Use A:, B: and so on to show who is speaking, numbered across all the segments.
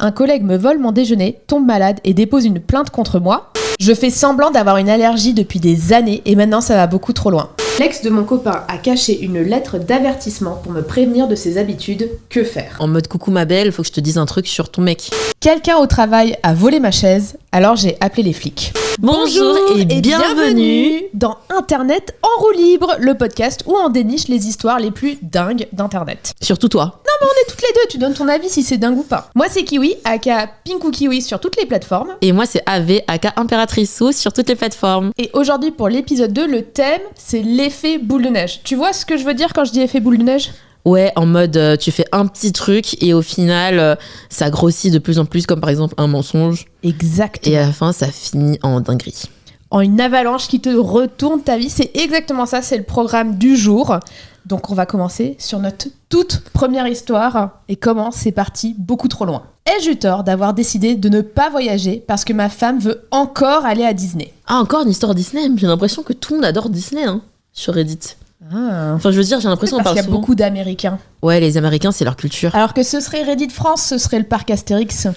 A: un collègue me vole mon déjeuner, tombe malade et dépose une plainte contre moi. Je fais semblant d'avoir une allergie depuis des années et maintenant ça va beaucoup trop loin. L'ex de mon copain a caché une lettre d'avertissement pour me prévenir de ses habitudes. Que faire ?
B: En mode coucou ma belle, faut que je te dise un truc sur ton mec.
A: Quelqu'un au travail a volé ma chaise, alors j'ai appelé les flics.
B: Bonjour et bienvenue
A: dans Internet en roue libre, le podcast où on déniche les histoires les plus dingues d'Internet.
B: Surtout toi.
A: Non mais on est toutes les deux, tu donnes ton avis si c'est dingue ou pas. Moi c'est Kiwi, aka Pinkou Kiwi sur toutes les plateformes.
B: Et moi c'est AV, aka Impératrice Sous sur toutes les plateformes.
A: Et aujourd'hui pour l'épisode 2, le thème c'est l'effet boule de neige. Tu vois ce que je veux dire quand je dis effet boule de neige ?
B: Ouais, en mode tu fais un petit truc et au final ça grossit de plus en plus, comme par exemple un mensonge.
A: Exactement.
B: Et à la fin ça finit en dinguerie.
A: En une avalanche qui te retourne ta vie, c'est exactement ça, c'est le programme du jour. Donc on va commencer sur notre toute première histoire. Et comment c'est parti beaucoup trop loin. Ai-je eu tort d'avoir décidé de ne pas voyager parce que ma femme veut encore aller à Disney ?
B: Ah, encore une histoire Disney. J'ai l'impression que tout le monde adore Disney sur Reddit.
A: Ah.
B: Enfin, je veux dire, j'ai l'impression qu'on
A: parce
B: parle
A: qu'il y a
B: souvent.
A: beaucoup d'Américains.
B: Ouais, les Américains, c'est leur culture.
A: Alors que ce serait Reddit France, ce serait le parc Astérix.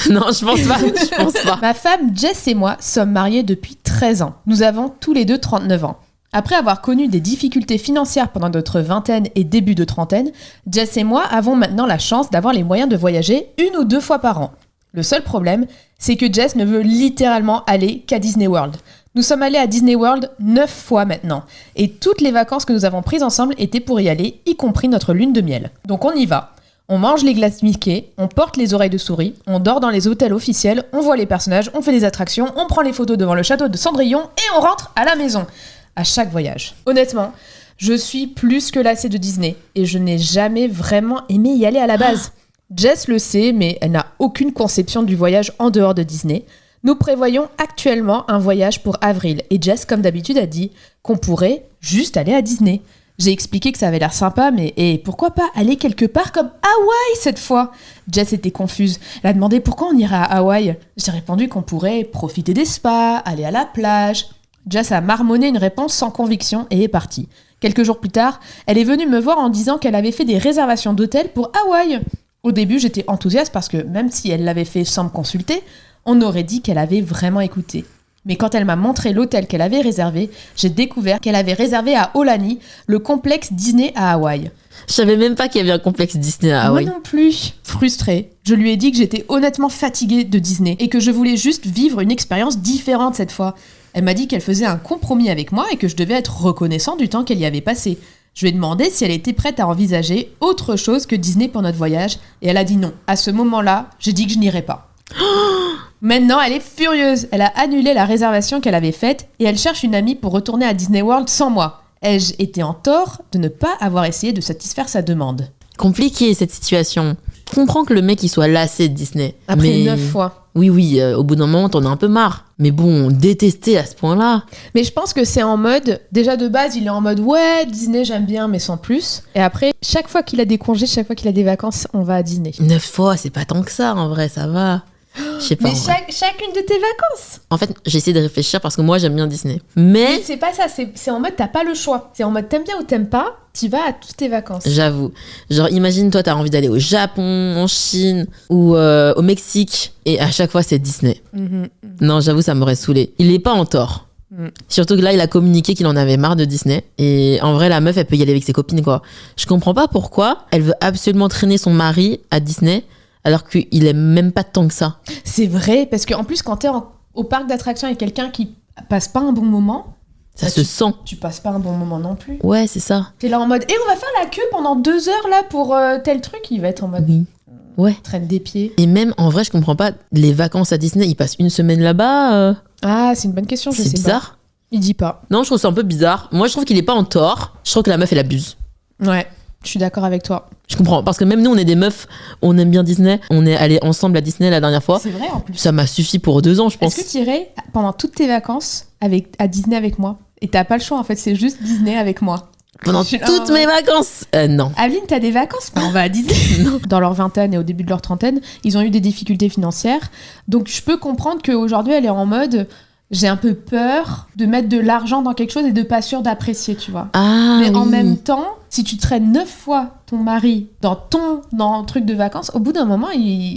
B: Non, je pense pas.
A: Ma femme Jess et moi sommes mariés depuis 13 ans. Nous avons tous les deux 39 ans. Après avoir connu des difficultés financières pendant notre vingtaine et début de trentaine, Jess et moi avons maintenant la chance d'avoir les moyens de voyager 1 ou 2 fois par an. Le seul problème, c'est que Jess ne veut littéralement aller qu'à Disney World. Nous sommes allés à Disney World 9 fois maintenant, et toutes les vacances que nous avons prises ensemble étaient pour y aller, y compris notre lune de miel. Donc on y va. On mange les glaces Mickey, on porte les oreilles de souris, on dort dans les hôtels officiels, on voit les personnages, on fait des attractions, on prend les photos devant le château de Cendrillon et on rentre à la maison. À chaque voyage. Honnêtement, je suis plus que lassée de Disney et je n'ai jamais vraiment aimé y aller à la base. Jess le sait, mais elle n'a aucune conception du voyage en dehors de Disney. Nous prévoyons actuellement un voyage pour avril et Jess, comme d'habitude, a dit qu'on pourrait juste aller à Disney. J'ai expliqué que ça avait l'air sympa, mais pourquoi pas aller quelque part comme Hawaï cette fois ? Jess était confuse. Elle a demandé pourquoi on irait à Hawaï. J'ai répondu qu'on pourrait profiter des spas, aller à la plage. Jess a marmonné une réponse sans conviction et est partie. Quelques jours plus tard, elle est venue me voir en disant qu'elle avait fait des réservations d'hôtel pour Hawaï. Au début, j'étais enthousiaste parce que même si elle l'avait fait sans me consulter, on aurait dit qu'elle avait vraiment écouté. Mais quand elle m'a montré l'hôtel qu'elle avait réservé, j'ai découvert qu'elle avait réservé à Aulani le complexe Disney à Hawaï.
B: Je savais même pas qu'il y avait un complexe Disney à Hawaï.
A: Moi non plus. Frustrée, je lui ai dit que j'étais honnêtement fatiguée de Disney et que je voulais juste vivre une expérience différente cette fois. Elle m'a dit qu'elle faisait un compromis avec moi et que je devais être reconnaissant du temps qu'elle y avait passé. Je lui ai demandé si elle était prête à envisager autre chose que Disney pour notre voyage et elle a dit non. À ce moment-là, j'ai dit que je n'irais pas. Maintenant, elle est furieuse. Elle a annulé la réservation qu'elle avait faite et elle cherche une amie pour retourner à Disney World sans moi. Ai-je été en tort de ne pas avoir essayé de satisfaire sa demande ?
B: Compliqué cette situation. Je comprends que le mec il soit lassé de Disney.
A: Après 9 fois.
B: Oui, au bout d'un moment, t'en as un peu marre. Mais bon, détester à ce point-là.
A: Mais je pense que c'est en mode... Déjà de base, il est en mode « Ouais, Disney, j'aime bien, mais sans plus. » Et après, chaque fois qu'il a des congés, chaque fois qu'il a des vacances, on va à Disney.
B: 9 fois, c'est pas tant que ça, en vrai, ça va. Je sais pas.
A: Mais chacune de tes vacances.
B: En fait, j'ai essayé de réfléchir parce que moi, j'aime bien Disney. Mais...
A: Oui, c'est pas ça, c'est en mode t'as pas le choix. C'est en mode t'aimes bien ou t'aimes pas, t'y vas à toutes tes vacances.
B: J'avoue. Genre, imagine, toi, t'as envie d'aller au Japon, en Chine ou au Mexique. Et à chaque fois, c'est Disney. Non, j'avoue, ça m'aurait saoulé. Il est pas en tort. Surtout que là, il a communiqué qu'il en avait marre de Disney. Et en vrai, la meuf, elle peut y aller avec ses copines, quoi. Je comprends pas pourquoi elle veut absolument traîner son mari à Disney alors qu'il aime même pas tant que ça.
A: C'est vrai, parce qu'en plus, quand t'es au parc d'attractions avec quelqu'un qui passe pas un bon moment...
B: Ça se sent.
A: Tu passes pas un bon moment non plus.
B: Ouais, c'est ça.
A: T'es là en mode, on va faire la queue pendant 2 heures là pour tel truc. Il va être en mode,
B: oui. Ouais.
A: Traîne des pieds.
B: Et même, en vrai, je comprends pas. Les vacances à Disney, ils passent 1 semaine là-bas.
A: Ah, c'est une bonne question, je sais pas.
B: C'est bizarre.
A: Il dit pas.
B: Non, je trouve ça un peu bizarre. Moi, je trouve qu'il est pas en tort. Je trouve que la meuf, elle abuse.
A: Ouais, je suis d'accord avec toi.
B: Je comprends, parce que même nous, on est des meufs, on aime bien Disney. On est allés ensemble à Disney la dernière fois.
A: C'est vrai, en plus.
B: Ça m'a suffi pour 2 ans, je pense.
A: Est-ce que tu irais pendant toutes tes vacances à Disney avec moi ? Et t'as pas le choix, en fait, c'est juste Disney avec moi.
B: Pendant toutes mes vacances non.
A: Aveline, t'as des vacances ? On va à Disney. Non. Dans leur vingtaine et au début de leur trentaine, ils ont eu des difficultés financières. Donc, je peux comprendre qu'aujourd'hui, elle est en mode... j'ai un peu peur de mettre de l'argent dans quelque chose et de pas sûr d'apprécier, tu vois.
B: Mais
A: en même temps, si tu traînes 9 fois ton mari dans un truc de vacances, au bout d'un moment,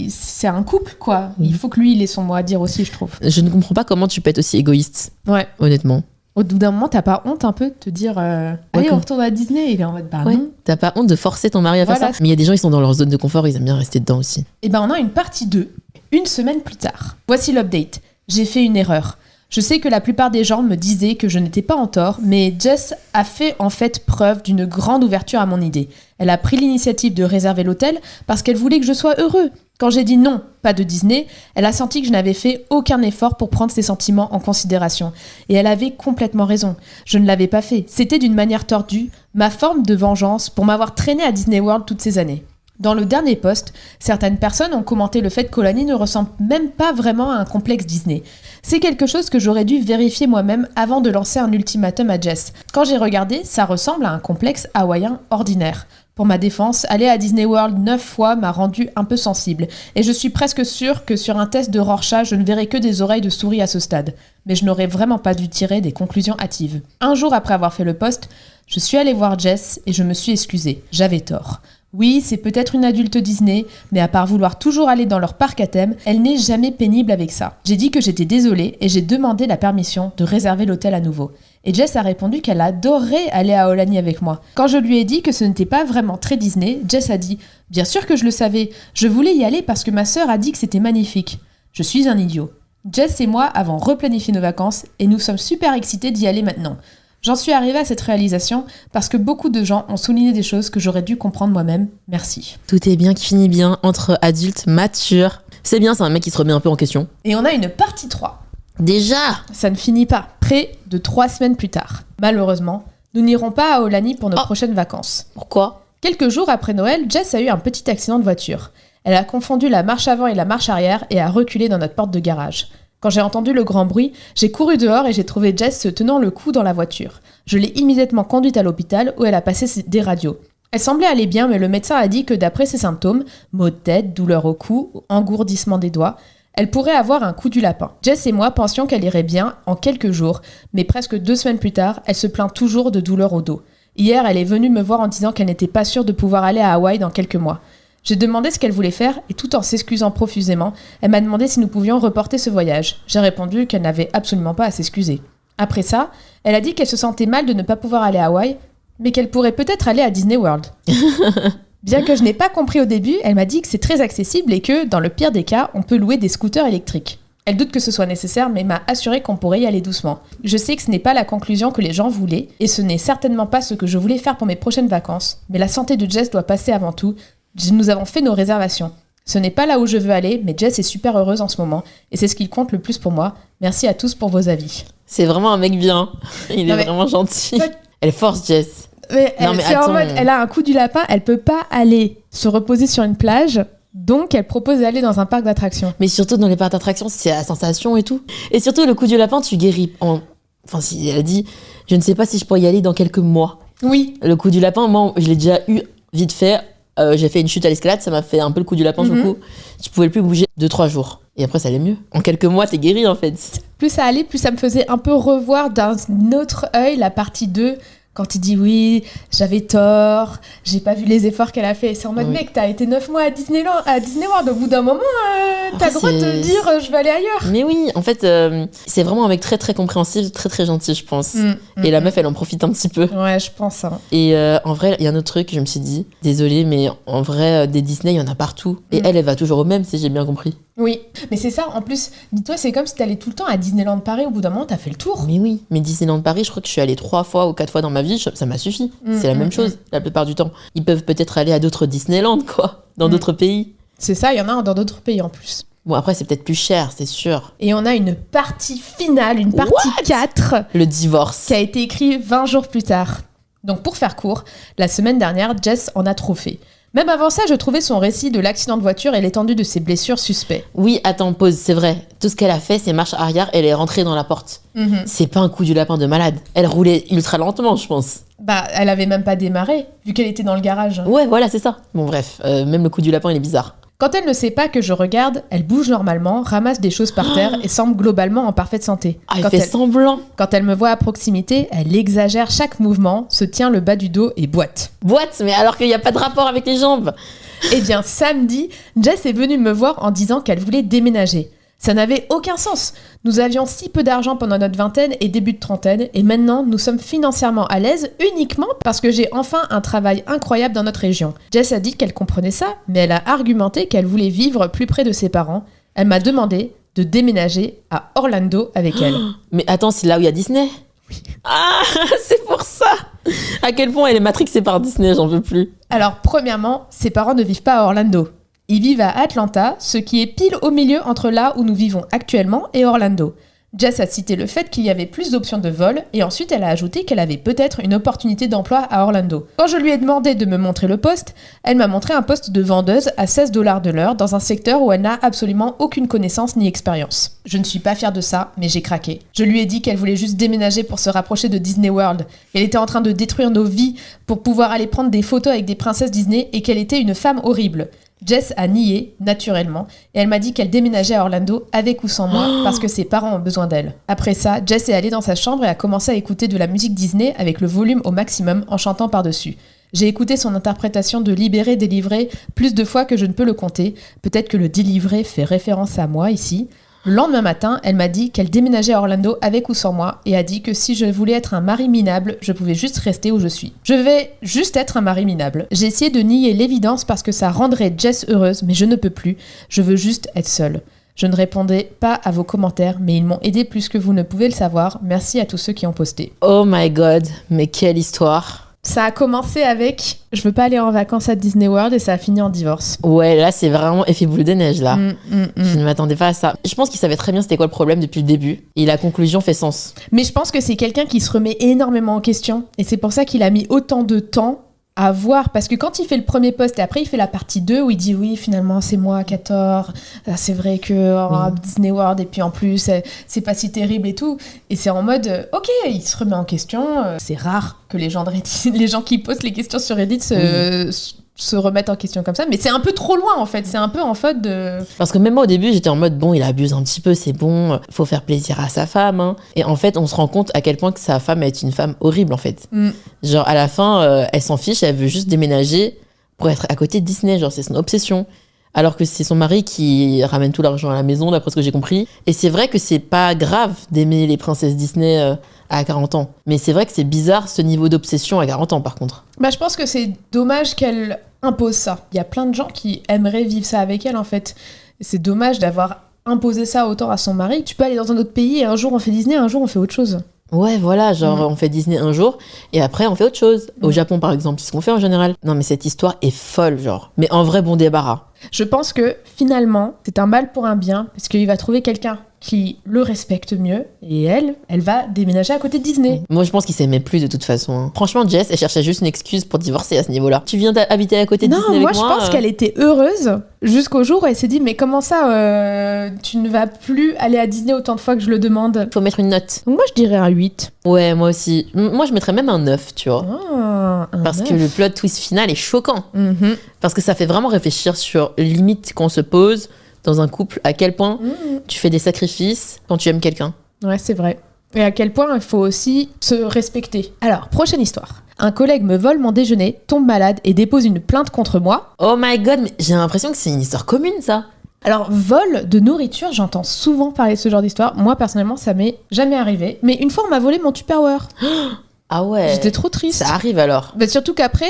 A: c'est un couple, quoi. Il faut que lui, il ait son mot à dire aussi, je trouve.
B: Je ne comprends pas comment tu peux être aussi égoïste.
A: Ouais.
B: Honnêtement.
A: Au bout d'un moment, t'as pas honte un peu de te dire allez, on retourne à Disney? Il est en mode non.
B: T'as pas honte de forcer ton mari à faire ça? Mais il y a des gens, ils sont dans leur zone de confort, ils aiment bien rester dedans aussi.
A: Et on a une partie 2, une semaine plus tard. Voici l'update. J'ai fait une erreur. Je sais que la plupart des gens me disaient que je n'étais pas en tort, mais Jess a fait en fait preuve d'une grande ouverture à mon idée. Elle a pris l'initiative de réserver l'hôtel parce qu'elle voulait que je sois heureux. Quand j'ai dit non, pas de Disney, elle a senti que je n'avais fait aucun effort pour prendre ses sentiments en considération. Et elle avait complètement raison. Je ne l'avais pas fait. C'était d'une manière tordue, ma forme de vengeance pour m'avoir traîné à Disney World toutes ces années. Dans le dernier post, certaines personnes ont commenté le fait qu'Aulani ne ressemble même pas vraiment à un complexe Disney. C'est quelque chose que j'aurais dû vérifier moi-même avant de lancer un ultimatum à Jess. Quand j'ai regardé, ça ressemble à un complexe hawaïen ordinaire. Pour ma défense, aller à Disney World 9 fois m'a rendu un peu sensible, et je suis presque sûre que sur un test de Rorschach, je ne verrai que des oreilles de souris à ce stade. Mais je n'aurais vraiment pas dû tirer des conclusions hâtives. Un jour après avoir fait le post, je suis allée voir Jess et je me suis excusée. J'avais tort. Oui, c'est peut-être une adulte Disney, mais à part vouloir toujours aller dans leur parc à thème, elle n'est jamais pénible avec ça. J'ai dit que j'étais désolée et j'ai demandé la permission de réserver l'hôtel à nouveau. Et Jess a répondu qu'elle adorerait aller à Aulani avec moi. Quand je lui ai dit que ce n'était pas vraiment très Disney, Jess a dit « Bien sûr que je le savais, je voulais y aller parce que ma sœur a dit que c'était magnifique. Je suis un idiot. » Jess et moi avons replanifié nos vacances et nous sommes super excités d'y aller maintenant. J'en suis arrivée à cette réalisation parce que beaucoup de gens ont souligné des choses que j'aurais dû comprendre moi-même. Merci.
B: Tout est bien qui finit bien entre adultes matures. C'est bien, c'est un mec qui se remet un peu en question.
A: Et on a une partie 3.
B: Déjà?
A: Ça ne finit pas. Près de 3 semaines plus tard. Malheureusement, nous n'irons pas à Aulani pour nos prochaines vacances.
B: Pourquoi?
A: Quelques jours après Noël, Jess a eu un petit accident de voiture. Elle a confondu la marche avant et la marche arrière et a reculé dans notre porte de garage. Quand j'ai entendu le grand bruit, j'ai couru dehors et j'ai trouvé Jess se tenant le cou dans la voiture. Je l'ai immédiatement conduite à l'hôpital où elle a passé des radios. Elle semblait aller bien, mais le médecin a dit que d'après ses symptômes, maux de tête, douleur au cou, engourdissement des doigts, elle pourrait avoir un coup du lapin. Jess et moi pensions qu'elle irait bien en quelques jours, mais presque 2 semaines plus tard, elle se plaint toujours de douleurs au dos. Hier, elle est venue me voir en disant qu'elle n'était pas sûre de pouvoir aller à Hawaï dans quelques mois. J'ai demandé ce qu'elle voulait faire et tout en s'excusant profusément, elle m'a demandé si nous pouvions reporter ce voyage. J'ai répondu qu'elle n'avait absolument pas à s'excuser. Après ça, elle a dit qu'elle se sentait mal de ne pas pouvoir aller à Hawaï, mais qu'elle pourrait peut-être aller à Disney World. Bien que je n'ai pas compris au début, elle m'a dit que c'est très accessible et que, dans le pire des cas, on peut louer des scooters électriques. Elle doute que ce soit nécessaire, mais m'a assuré qu'on pourrait y aller doucement. Je sais que ce n'est pas la conclusion que les gens voulaient, et ce n'est certainement pas ce que je voulais faire pour mes prochaines vacances, mais la santé de Jess doit passer avant tout. Nous avons fait nos réservations. Ce n'est pas là où je veux aller, mais Jess est super heureuse en ce moment, et c'est ce qui compte le plus pour moi. Merci à tous pour vos avis.
B: C'est vraiment un mec bien. Il est vraiment gentil. Elle force Jess.
A: Mais attends. En mode, elle a un coup du lapin, elle peut pas aller se reposer sur une plage, donc elle propose d'aller dans un parc d'attractions.
B: Mais surtout dans les parcs d'attractions, c'est la sensation et tout. Et surtout, le coup du lapin, tu guéris. Enfin, si elle a dit, je ne sais pas si je pourrais y aller dans quelques mois.
A: Oui.
B: Le coup du lapin, moi, je l'ai déjà eu vite fait. J'ai fait une chute à l'escalade, ça m'a fait un peu le coup du lapin sur le coup. Je pouvais plus bouger 2-3 jours. Et après, ça allait mieux. En quelques mois, t'es guéri en fait.
A: Plus ça allait, plus ça me faisait un peu revoir d'un autre œil la partie 2. Quand il dit oui, j'avais tort, j'ai pas vu les efforts qu'elle a fait. C'est en mode, mec, t'as été 9 mois à Disney World. Au bout d'un moment, t'as le droit de te dire je vais aller ailleurs.
B: Mais oui, en fait, c'est vraiment un mec très très compréhensif, très très gentil, je pense. Et la meuf, elle en profite un petit peu.
A: Ouais, je pense. Hein.
B: Et en vrai, il y a un autre truc, je me suis dit, désolée, mais en vrai, des Disney, il y en a partout. Et elle va toujours au même, si j'ai bien compris.
A: Oui, mais c'est ça, en plus, dis-toi, c'est comme si t'allais tout le temps à Disneyland Paris, au bout d'un moment, t'as fait le tour.
B: Mais oui, mais Disneyland Paris, je crois que je suis allée 3 fois ou 4 fois dans ma vie, ça m'a suffi. C'est la même chose, la plupart du temps. Ils peuvent peut-être aller à d'autres Disneyland, quoi, dans d'autres pays.
A: C'est ça, il y en a dans d'autres pays en plus.
B: Bon, après, c'est peut-être plus cher, c'est sûr.
A: Et on a une partie finale, une partie 4.
B: Le divorce.
A: Qui a été écrit 20 jours plus tard. Donc, pour faire court, la semaine dernière, Jess en a trop fait. Même avant ça, je trouvais son récit de l'accident de voiture et l'étendue de ses blessures suspect.
B: Oui, attends, pause, c'est vrai. Tout ce qu'elle a fait, c'est marche arrière, elle est rentrée dans la porte. C'est pas un coup du lapin de malade. Elle roulait ultra lentement, je pense.
A: Bah, elle avait même pas démarré, vu qu'elle était dans le garage.
B: Ouais, voilà, c'est ça. Bon, bref, même le coup du lapin, il est bizarre.
A: Quand elle ne sait pas que je regarde, elle bouge normalement, ramasse des choses par terre et semble globalement en parfaite santé.
B: Ah, elle fait semblant.
A: Quand elle me voit à proximité, elle exagère chaque mouvement, se tient le bas du dos et boite.
B: Boite, mais alors qu'il n'y a pas de rapport avec les jambes.
A: Eh bien, samedi, Jess est venue me voir en disant qu'elle voulait déménager. Ça n'avait aucun sens. Nous avions si peu d'argent pendant notre vingtaine et début de trentaine, et maintenant nous sommes financièrement à l'aise uniquement parce que j'ai enfin un travail incroyable dans notre région. Jess a dit qu'elle comprenait ça, mais elle a argumenté qu'elle voulait vivre plus près de ses parents. Elle m'a demandé de déménager à Orlando avec elle.
B: Mais attends, c'est là où il y a Disney ? Oui. Ah, c'est pour ça. À quel point elle est matrixée par Disney, j'en veux plus.
A: Alors, premièrement, ses parents ne vivent pas à Orlando. Ils vivent à Atlanta, ce qui est pile au milieu entre là où nous vivons actuellement et Orlando. Jess a cité le fait qu'il y avait plus d'options de vol et ensuite elle a ajouté qu'elle avait peut-être une opportunité d'emploi à Orlando. Quand je lui ai demandé de me montrer le poste, elle m'a montré un poste de vendeuse à 16 $ de l'heure dans un secteur où elle n'a absolument aucune connaissance ni expérience. Je ne suis pas fière de ça, mais j'ai craqué. Je lui ai dit qu'elle voulait juste déménager pour se rapprocher de Disney World. Elle était en train de détruire nos vies pour pouvoir aller prendre des photos avec des princesses Disney et qu'elle était une femme horrible. Jess a nié, naturellement, et elle m'a dit qu'elle déménageait à Orlando avec ou sans moi parce que ses parents ont besoin d'elle. Après ça, Jess est allée dans sa chambre et a commencé à écouter de la musique Disney avec le volume au maximum en chantant par-dessus. J'ai écouté son interprétation de Libéré, délivré plus de fois que je ne peux le compter. Peut-être que le délivré fait référence à moi ici. Le lendemain matin, elle m'a dit qu'elle déménageait à Orlando avec ou sans moi et a dit que si je voulais être un mari minable, je pouvais juste rester où je suis. Je vais juste être un mari minable. J'ai essayé de nier l'évidence parce que ça rendrait Jess heureuse, mais je ne peux plus. Je veux juste être seule. Je ne répondais pas à vos commentaires, mais ils m'ont aidé plus que vous ne pouvez le savoir. Merci à tous ceux qui ont posté.
B: Oh my god, mais quelle histoire.
A: Ça a commencé avec « je veux pas aller en vacances à Disney World » et ça a fini en divorce.
B: Ouais, là, c'est vraiment effet boule de neige, là. Je ne m'attendais pas à ça. Je pense qu'il savait très bien c'était quoi le problème depuis le début. Et la conclusion fait sens.
A: Mais je pense que c'est quelqu'un qui se remet énormément en question. Et c'est pour ça qu'il a mis autant de temps à voir. Parce que quand il fait le premier post et après il fait la partie 2 où il dit « oui, finalement, c'est moi qui ai tort. C'est vrai que Disney World, et puis en plus, c'est pas si terrible et tout. » Et c'est en mode « ok, il se remet en question. » C'est rare que les gens de Reddit, les gens qui posent les questions sur Reddit se remettent en question comme ça, mais c'est un peu trop loin en fait, c'est un peu en faute de...
B: Parce que même moi au début j'étais en mode bon, il abuse un petit peu, c'est bon, faut faire plaisir à sa femme, hein. Et en fait on se rend compte à quel point que sa femme est une femme horrible en fait. Genre à la fin elle s'en fiche, elle veut juste déménager pour être à côté de Disney, genre c'est son obsession. Alors que c'est son mari qui ramène tout l'argent à la maison, d'après ce que j'ai compris. Et c'est vrai que c'est pas grave d'aimer les princesses Disney à 40 ans. Mais c'est vrai que c'est bizarre ce niveau d'obsession à 40 ans par contre.
A: Bah je pense que c'est dommage qu'elle impose ça. Il y a plein de gens qui aimeraient vivre ça avec elle en fait. Et c'est dommage d'avoir imposé ça autant à son mari. Tu peux aller dans un autre pays et un jour on fait Disney, un jour on fait autre chose.
B: Ouais, voilà, genre on fait Disney un jour et après on fait autre chose. Au Japon par exemple, c'est ce qu'on fait en général. Non mais cette histoire est folle, genre. Mais en vrai, bon débarras.
A: Je pense que finalement, c'est un mal pour un bien parce qu'il va trouver quelqu'un qui le respecte mieux et elle va déménager à côté de Disney.
B: Moi je pense qu'il s'aimait plus de toute façon, hein. Franchement Jess, elle cherchait juste une excuse pour divorcer à ce niveau-là. Tu viens d'habiter à côté de Disney avec moi.
A: Non, moi je pense qu'elle était heureuse jusqu'au jour où elle s'est dit mais comment ça tu ne vas plus aller à Disney autant de fois que je le demande.
B: Faut mettre une note.
A: Donc moi je dirais un 8.
B: Ouais, moi aussi. Moi je mettrais même un 9, tu vois. Parce
A: 9.
B: que le plot twist final est choquant. Parce que ça fait vraiment réfléchir sur limite qu'on se pose dans un couple, à quel point tu fais des sacrifices quand tu aimes quelqu'un.
A: Ouais, c'est vrai. Et à quel point il faut aussi se respecter. Alors, prochaine histoire. Un collègue me vole mon déjeuner, tombe malade et dépose une plainte contre moi.
B: Oh my god, mais j'ai l'impression que c'est une histoire commune, ça.
A: Alors, vol de nourriture, j'entends souvent parler de ce genre d'histoire. Moi, personnellement, ça m'est jamais arrivé. Mais une fois, on m'a volé mon Tupperware.
B: Ah ouais.
A: J'étais trop triste.
B: Ça arrive alors.
A: Bah, surtout qu'après...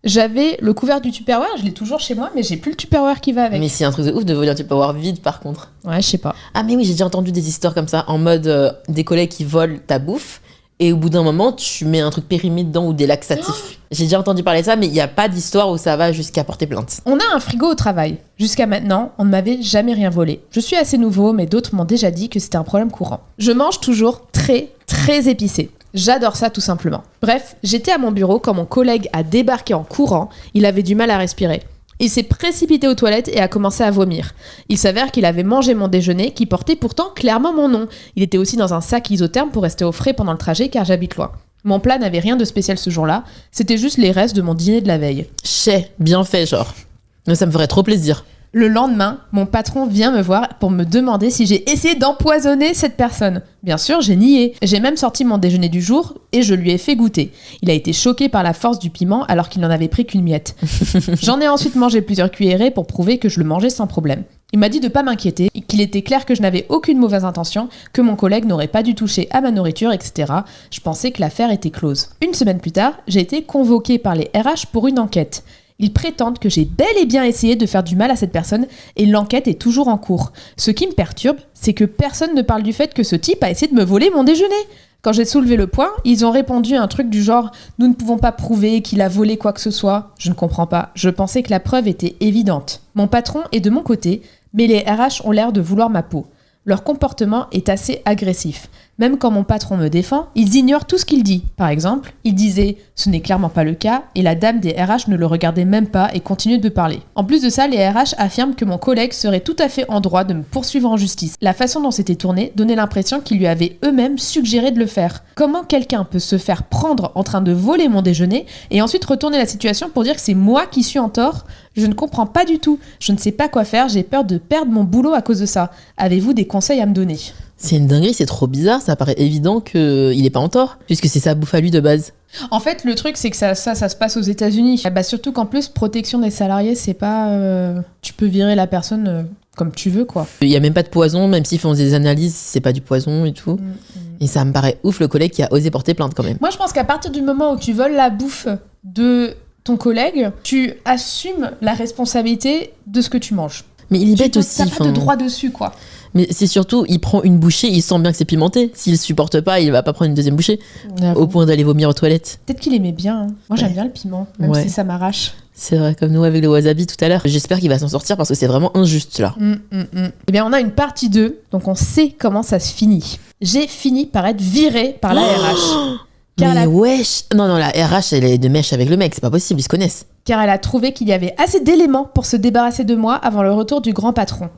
A: J'avais le couvercle du Tupperware, je l'ai toujours chez moi, mais j'ai plus le Tupperware qui va avec.
B: Mais c'est un truc de ouf de voler un Tupperware vide par contre.
A: Ouais, je sais pas.
B: Ah mais oui, j'ai déjà entendu des histoires comme ça, en mode des collègues qui volent ta bouffe, et au bout d'un moment, tu mets un truc périmé dedans ou des laxatifs. J'ai déjà entendu parler de ça, mais il n'y a pas d'histoire où ça va jusqu'à porter plainte.
A: On a un frigo au travail. Jusqu'à maintenant, on ne m'avait jamais rien volé. Je suis assez nouveau, mais d'autres m'ont déjà dit que c'était un problème courant. Je mange toujours très, très épicé. J'adore ça tout simplement. Bref, j'étais à mon bureau quand mon collègue a débarqué en courant. Il avait du mal à respirer. Il s'est précipité aux toilettes et a commencé à vomir. Il s'avère qu'il avait mangé mon déjeuner qui portait pourtant clairement mon nom. Il était aussi dans un sac isotherme pour rester au frais pendant le trajet car j'habite loin. Mon plat n'avait rien de spécial ce jour-là. C'était juste les restes de mon dîner de la veille.
B: Chais, bien fait genre. Mais ça me ferait trop plaisir.
A: Le lendemain, mon patron vient me voir pour me demander si j'ai essayé d'empoisonner cette personne. Bien sûr, j'ai nié. J'ai même sorti mon déjeuner du jour et je lui ai fait goûter. Il a été choqué par la force du piment alors qu'il n'en avait pris qu'une miette. J'en ai ensuite mangé plusieurs cuillerées pour prouver que je le mangeais sans problème. Il m'a dit de pas m'inquiéter, qu'il était clair que je n'avais aucune mauvaise intention, que mon collègue n'aurait pas dû toucher à ma nourriture, etc. Je pensais que l'affaire était close. Une semaine plus tard, j'ai été convoquée par les RH pour une enquête. Ils prétendent que j'ai bel et bien essayé de faire du mal à cette personne et l'enquête est toujours en cours. Ce qui me perturbe, c'est que personne ne parle du fait que ce type a essayé de me voler mon déjeuner. Quand j'ai soulevé le point, ils ont répondu à un truc du genre « Nous ne pouvons pas prouver qu'il a volé quoi que ce soit ». Je ne comprends pas. Je pensais que la preuve était évidente. Mon patron est de mon côté, mais les RH ont l'air de vouloir ma peau. Leur comportement est assez agressif. Même quand mon patron me défend, ils ignorent tout ce qu'il dit. Par exemple, il disait « ce n'est clairement pas le cas » et la dame des RH ne le regardait même pas et continuait de parler. En plus de ça, les RH affirment que mon collègue serait tout à fait en droit de me poursuivre en justice. La façon dont c'était tourné donnait l'impression qu'ils lui avaient eux-mêmes suggéré de le faire. Comment quelqu'un peut se faire prendre en train de voler mon déjeuner et ensuite retourner la situation pour dire que c'est moi qui suis en tort ? Je ne comprends pas du tout. Je ne sais pas quoi faire, j'ai peur de perdre mon boulot à cause de ça. Avez-vous des conseils à me donner ?
B: C'est une dinguerie, c'est trop bizarre, ça paraît évident qu'il est pas en tort, puisque c'est sa bouffe à lui de base.
A: En fait, le truc, c'est que ça se passe aux États-Unis. Bah, surtout qu'en plus, protection des salariés, c'est pas... tu peux virer la personne comme tu veux, quoi.
B: Il y a même pas de poison, même s'ils font des analyses, c'est pas du poison et tout. Et ça me paraît ouf, le collègue qui a osé porter plainte quand même.
A: Moi, je pense qu'à partir du moment où tu voles la bouffe de ton collègue, tu assumes la responsabilité de ce que tu manges.
B: Mais il est bête aussi.
A: T'as pas de droit dessus, quoi.
B: Mais c'est surtout, il prend une bouchée, il sent bien que c'est pimenté. S'il supporte pas, il va pas prendre une deuxième bouchée. Au point d'aller vomir aux toilettes.
A: Peut-être qu'il aimait bien. Hein. Moi, j'aime bien le piment, même si ça m'arrache.
B: C'est vrai, comme nous avec le wasabi tout à l'heure. J'espère qu'il va s'en sortir parce que c'est vraiment injuste, là.
A: Eh bien, on a une partie 2, donc on sait comment ça se finit. J'ai fini par être virée par la RH.
B: Mais wesh. Non, la RH, elle est de mèche avec le mec, c'est pas possible, ils se connaissent.
A: Car elle a trouvé qu'il y avait assez d'éléments pour se débarrasser de moi avant le retour du grand patron.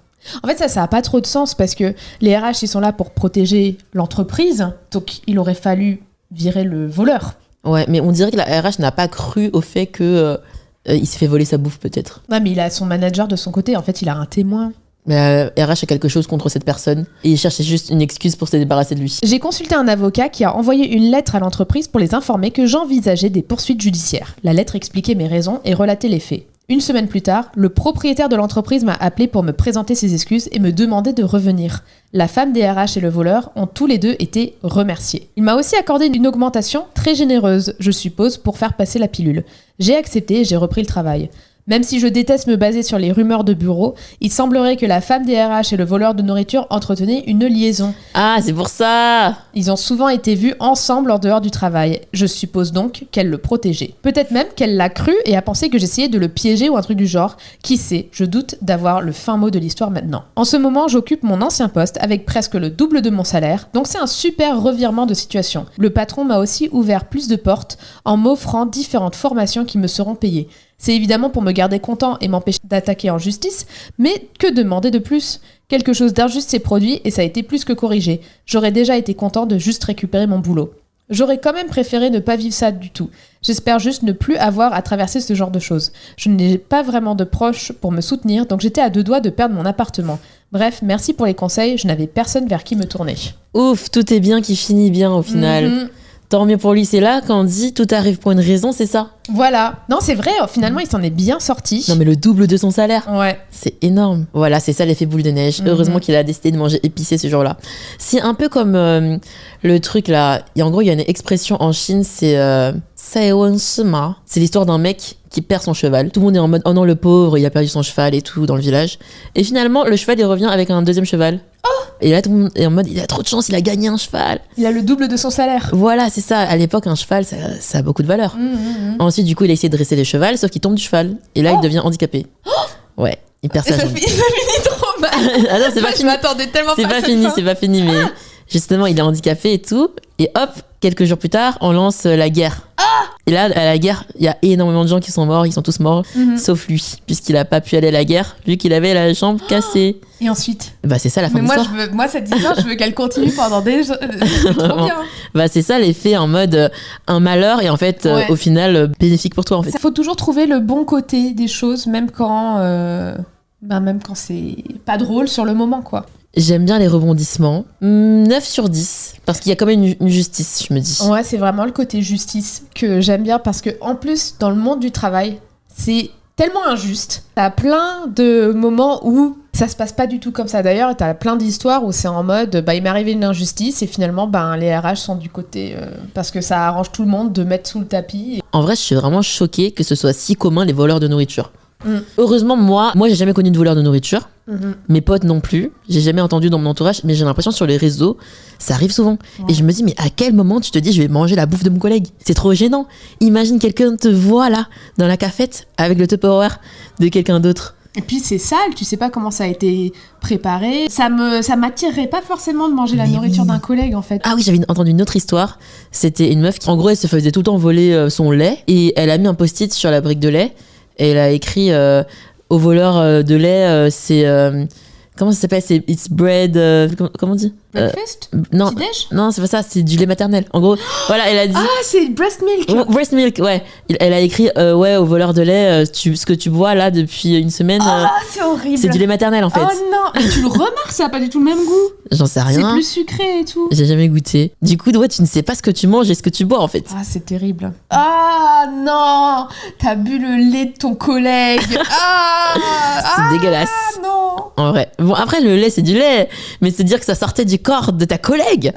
A: En fait, ça a pas trop de sens parce que les RH, ils sont là pour protéger l'entreprise, donc il aurait fallu virer le voleur. Ouais,
B: mais on dirait que la RH n'a pas cru au fait que il s'est fait voler sa bouffe, peut-être.
A: Non, mais il a son manager de son côté, en fait, il a un témoin.
B: Mais RH a quelque chose contre cette personne et il cherchait juste une excuse pour se débarrasser de lui.
A: J'ai consulté un avocat qui a envoyé une lettre à l'entreprise pour les informer que j'envisageais des poursuites judiciaires. La lettre expliquait mes raisons et relatait les faits. Une semaine plus tard, le propriétaire de l'entreprise m'a appelé pour me présenter ses excuses et me demander de revenir. La femme des RH et le voleur ont tous les deux été remerciés. Il m'a aussi accordé une augmentation très généreuse, je suppose, pour faire passer la pilule. J'ai accepté et j'ai repris le travail. Même si je déteste me baser sur les rumeurs de bureau, il semblerait que la femme des RH et le voleur de nourriture entretenaient une liaison.
B: Ah, c'est pour ça!
A: Ils ont souvent été vus ensemble en dehors du travail. Je suppose donc qu'elle le protégeait. Peut-être même qu'elle l'a cru et a pensé que j'essayais de le piéger ou un truc du genre. Qui sait, je doute d'avoir le fin mot de l'histoire maintenant. En ce moment, j'occupe mon ancien poste avec presque le double de mon salaire, donc c'est un super revirement de situation. Le patron m'a aussi ouvert plus de portes en m'offrant différentes formations qui me seront payées. C'est évidemment pour me garder content et m'empêcher d'attaquer en justice, mais que demander de plus ? Quelque chose d'injuste s'est produit et ça a été plus que corrigé. J'aurais déjà été content de juste récupérer mon boulot. J'aurais quand même préféré ne pas vivre ça du tout. J'espère juste ne plus avoir à traverser ce genre de choses. Je n'ai pas vraiment de proches pour me soutenir, donc j'étais à 2 doigts de perdre mon appartement. Bref, merci pour les conseils, je n'avais personne vers qui me tourner.
B: Ouf, tout est bien qui finit bien au final. Tant mieux pour lui, c'est là quand on dit tout arrive pour une raison, c'est ça.
A: Voilà. Non, c'est vrai, finalement, il s'en est bien sorti.
B: Non, mais le double de son salaire.
A: Ouais.
B: C'est énorme. Voilà, c'est ça l'effet boule de neige. Heureusement qu'il a décidé de manger épicé ce jour-là. C'est un peu comme le truc là. En gros, il y a une expression en Chine, c'est Saewen-shima. C'est l'histoire d'un mec qui perd son cheval. Tout le monde est en mode oh non, le pauvre, il a perdu son cheval et tout dans le village. Et finalement, le cheval, il revient avec un deuxième cheval. Oh! Et là, tout le monde est en mode il a trop de chance, il a gagné un cheval.
A: Il a le double de son salaire.
B: Voilà, c'est ça. À l'époque, un cheval, ça a beaucoup de valeur. Ensuite, du coup, il a essayé de dresser les chevals, sauf qu'il tombe du cheval. Et là, il devient handicapé. Ouais, il perd sa jambe.
A: Ça finit trop mal.
B: Ah non, c'est pas fini.
A: Je m'attendais tellement
B: pas à ça. C'est pas fini, mais justement, il est handicapé et tout. Et hop, quelques jours plus tard, on lance la guerre. Et là, à la guerre, il y a énormément de gens qui sont morts, ils sont tous morts, sauf lui, puisqu'il a pas pu aller à la guerre, vu qu'il avait la jambe cassée.
A: Et ensuite ?
B: Bah, c'est ça la fin de l'histoire.
A: Moi, cette histoire, je veux qu'elle continue pendant des jours. C'est trop bien.
B: Bah, c'est ça l'effet en mode un malheur et en fait, au final, bénéfique pour toi en fait.
A: Il faut toujours trouver le bon côté des choses, même quand Ben, même quand c'est pas drôle sur le moment, quoi.
B: J'aime bien les rebondissements. 9 sur 10, parce qu'il y a quand même une justice, je me dis.
A: Ouais, c'est vraiment le côté justice que j'aime bien parce que en plus, dans le monde du travail, c'est tellement injuste. T'as plein de moments où ça se passe pas du tout comme ça. D'ailleurs, t'as plein d'histoires où c'est en mode, il m'est arrivé une injustice et finalement, les RH sont du côté parce que ça arrange tout le monde de mettre sous le tapis.
B: En vrai, je suis vraiment choquée que ce soit si commun les voleurs de nourriture. Heureusement, moi, j'ai jamais connu de voleur de nourriture. Mes potes non plus. J'ai jamais entendu dans mon entourage, mais j'ai l'impression sur les réseaux, ça arrive souvent. Ouais. Et je me dis, mais à quel moment tu te dis, je vais manger la bouffe de mon collègue? C'est trop gênant. Imagine quelqu'un te voit là, dans la cafette, avec le Tupperware de quelqu'un d'autre.
A: Et puis c'est sale, tu sais pas comment ça a été préparé. Ça m'attirerait pas forcément de manger la nourriture d'un collègue en fait.
B: Ah oui, j'avais entendu une autre histoire. C'était une meuf qui, en gros, elle se faisait tout le temps voler son lait et elle a mis un post-it sur la brique de lait. Et elle a écrit au voleur de lait, c'est... comment ça s'appelle? C'est It's bread... comment on dit?
A: Breakfast?
B: Non,
A: Petit-déj?
B: non, c'est pas ça, c'est du lait maternel. En gros, voilà, elle a dit...
A: Ah, c'est breast milk!
B: Breast milk, ouais. Elle a écrit, ouais, au voleur de lait, ce que tu bois là depuis une semaine...
A: Ah, c'est horrible!
B: C'est du lait maternel en fait.
A: Oh non! Et tu le remarques, ça a pas du tout le même goût!
B: J'en sais rien.
A: C'est plus sucré et tout.
B: J'ai jamais goûté. Du coup, ouais, tu ne sais pas ce que tu manges et ce que tu bois en fait.
A: Ah, c'est terrible. Ah non! T'as bu le lait de ton collègue!
B: C'est dégueulasse.
A: Ah non!
B: En vrai. Bon, après, le lait, c'est du lait. Mais c'est dire que ça sortait du corps de ta collègue.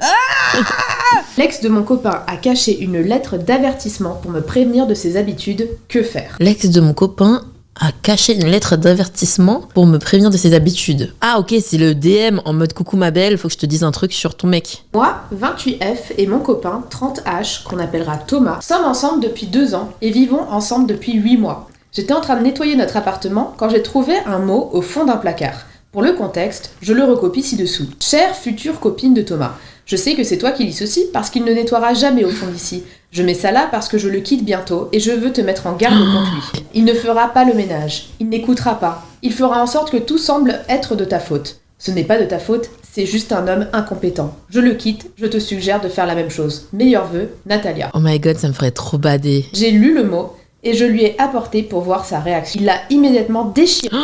A: L'ex de mon copain a caché une lettre d'avertissement pour me prévenir de ses habitudes. Que faire?
B: L'ex de mon copain a caché une lettre d'avertissement pour me prévenir de ses habitudes. Ah ok, c'est le DM en mode coucou ma belle, faut que je te dise un truc sur ton mec.
A: Moi, 28F, et mon copain, 30H, qu'on appellera Thomas, sommes ensemble depuis 2 ans et vivons ensemble depuis 8 mois. J'étais en train de nettoyer notre appartement quand j'ai trouvé un mot au fond d'un placard. Pour le contexte, je le recopie ci-dessous. Chère future copine de Thomas, je sais que c'est toi qui lis ceci parce qu'il ne nettoiera jamais au fond d'ici. Je mets ça là parce que je le quitte bientôt et je veux te mettre en garde contre lui. Il ne fera pas le ménage, il n'écoutera pas. Il fera en sorte que tout semble être de ta faute. Ce n'est pas de ta faute, c'est juste un homme incompétent. Je le quitte, je te suggère de faire la même chose. Meilleurs vœux, Natalia.
B: Oh my god, ça me ferait trop bader.
A: J'ai lu le mot et je lui ai apporté pour voir sa réaction. Il l'a immédiatement déchiré.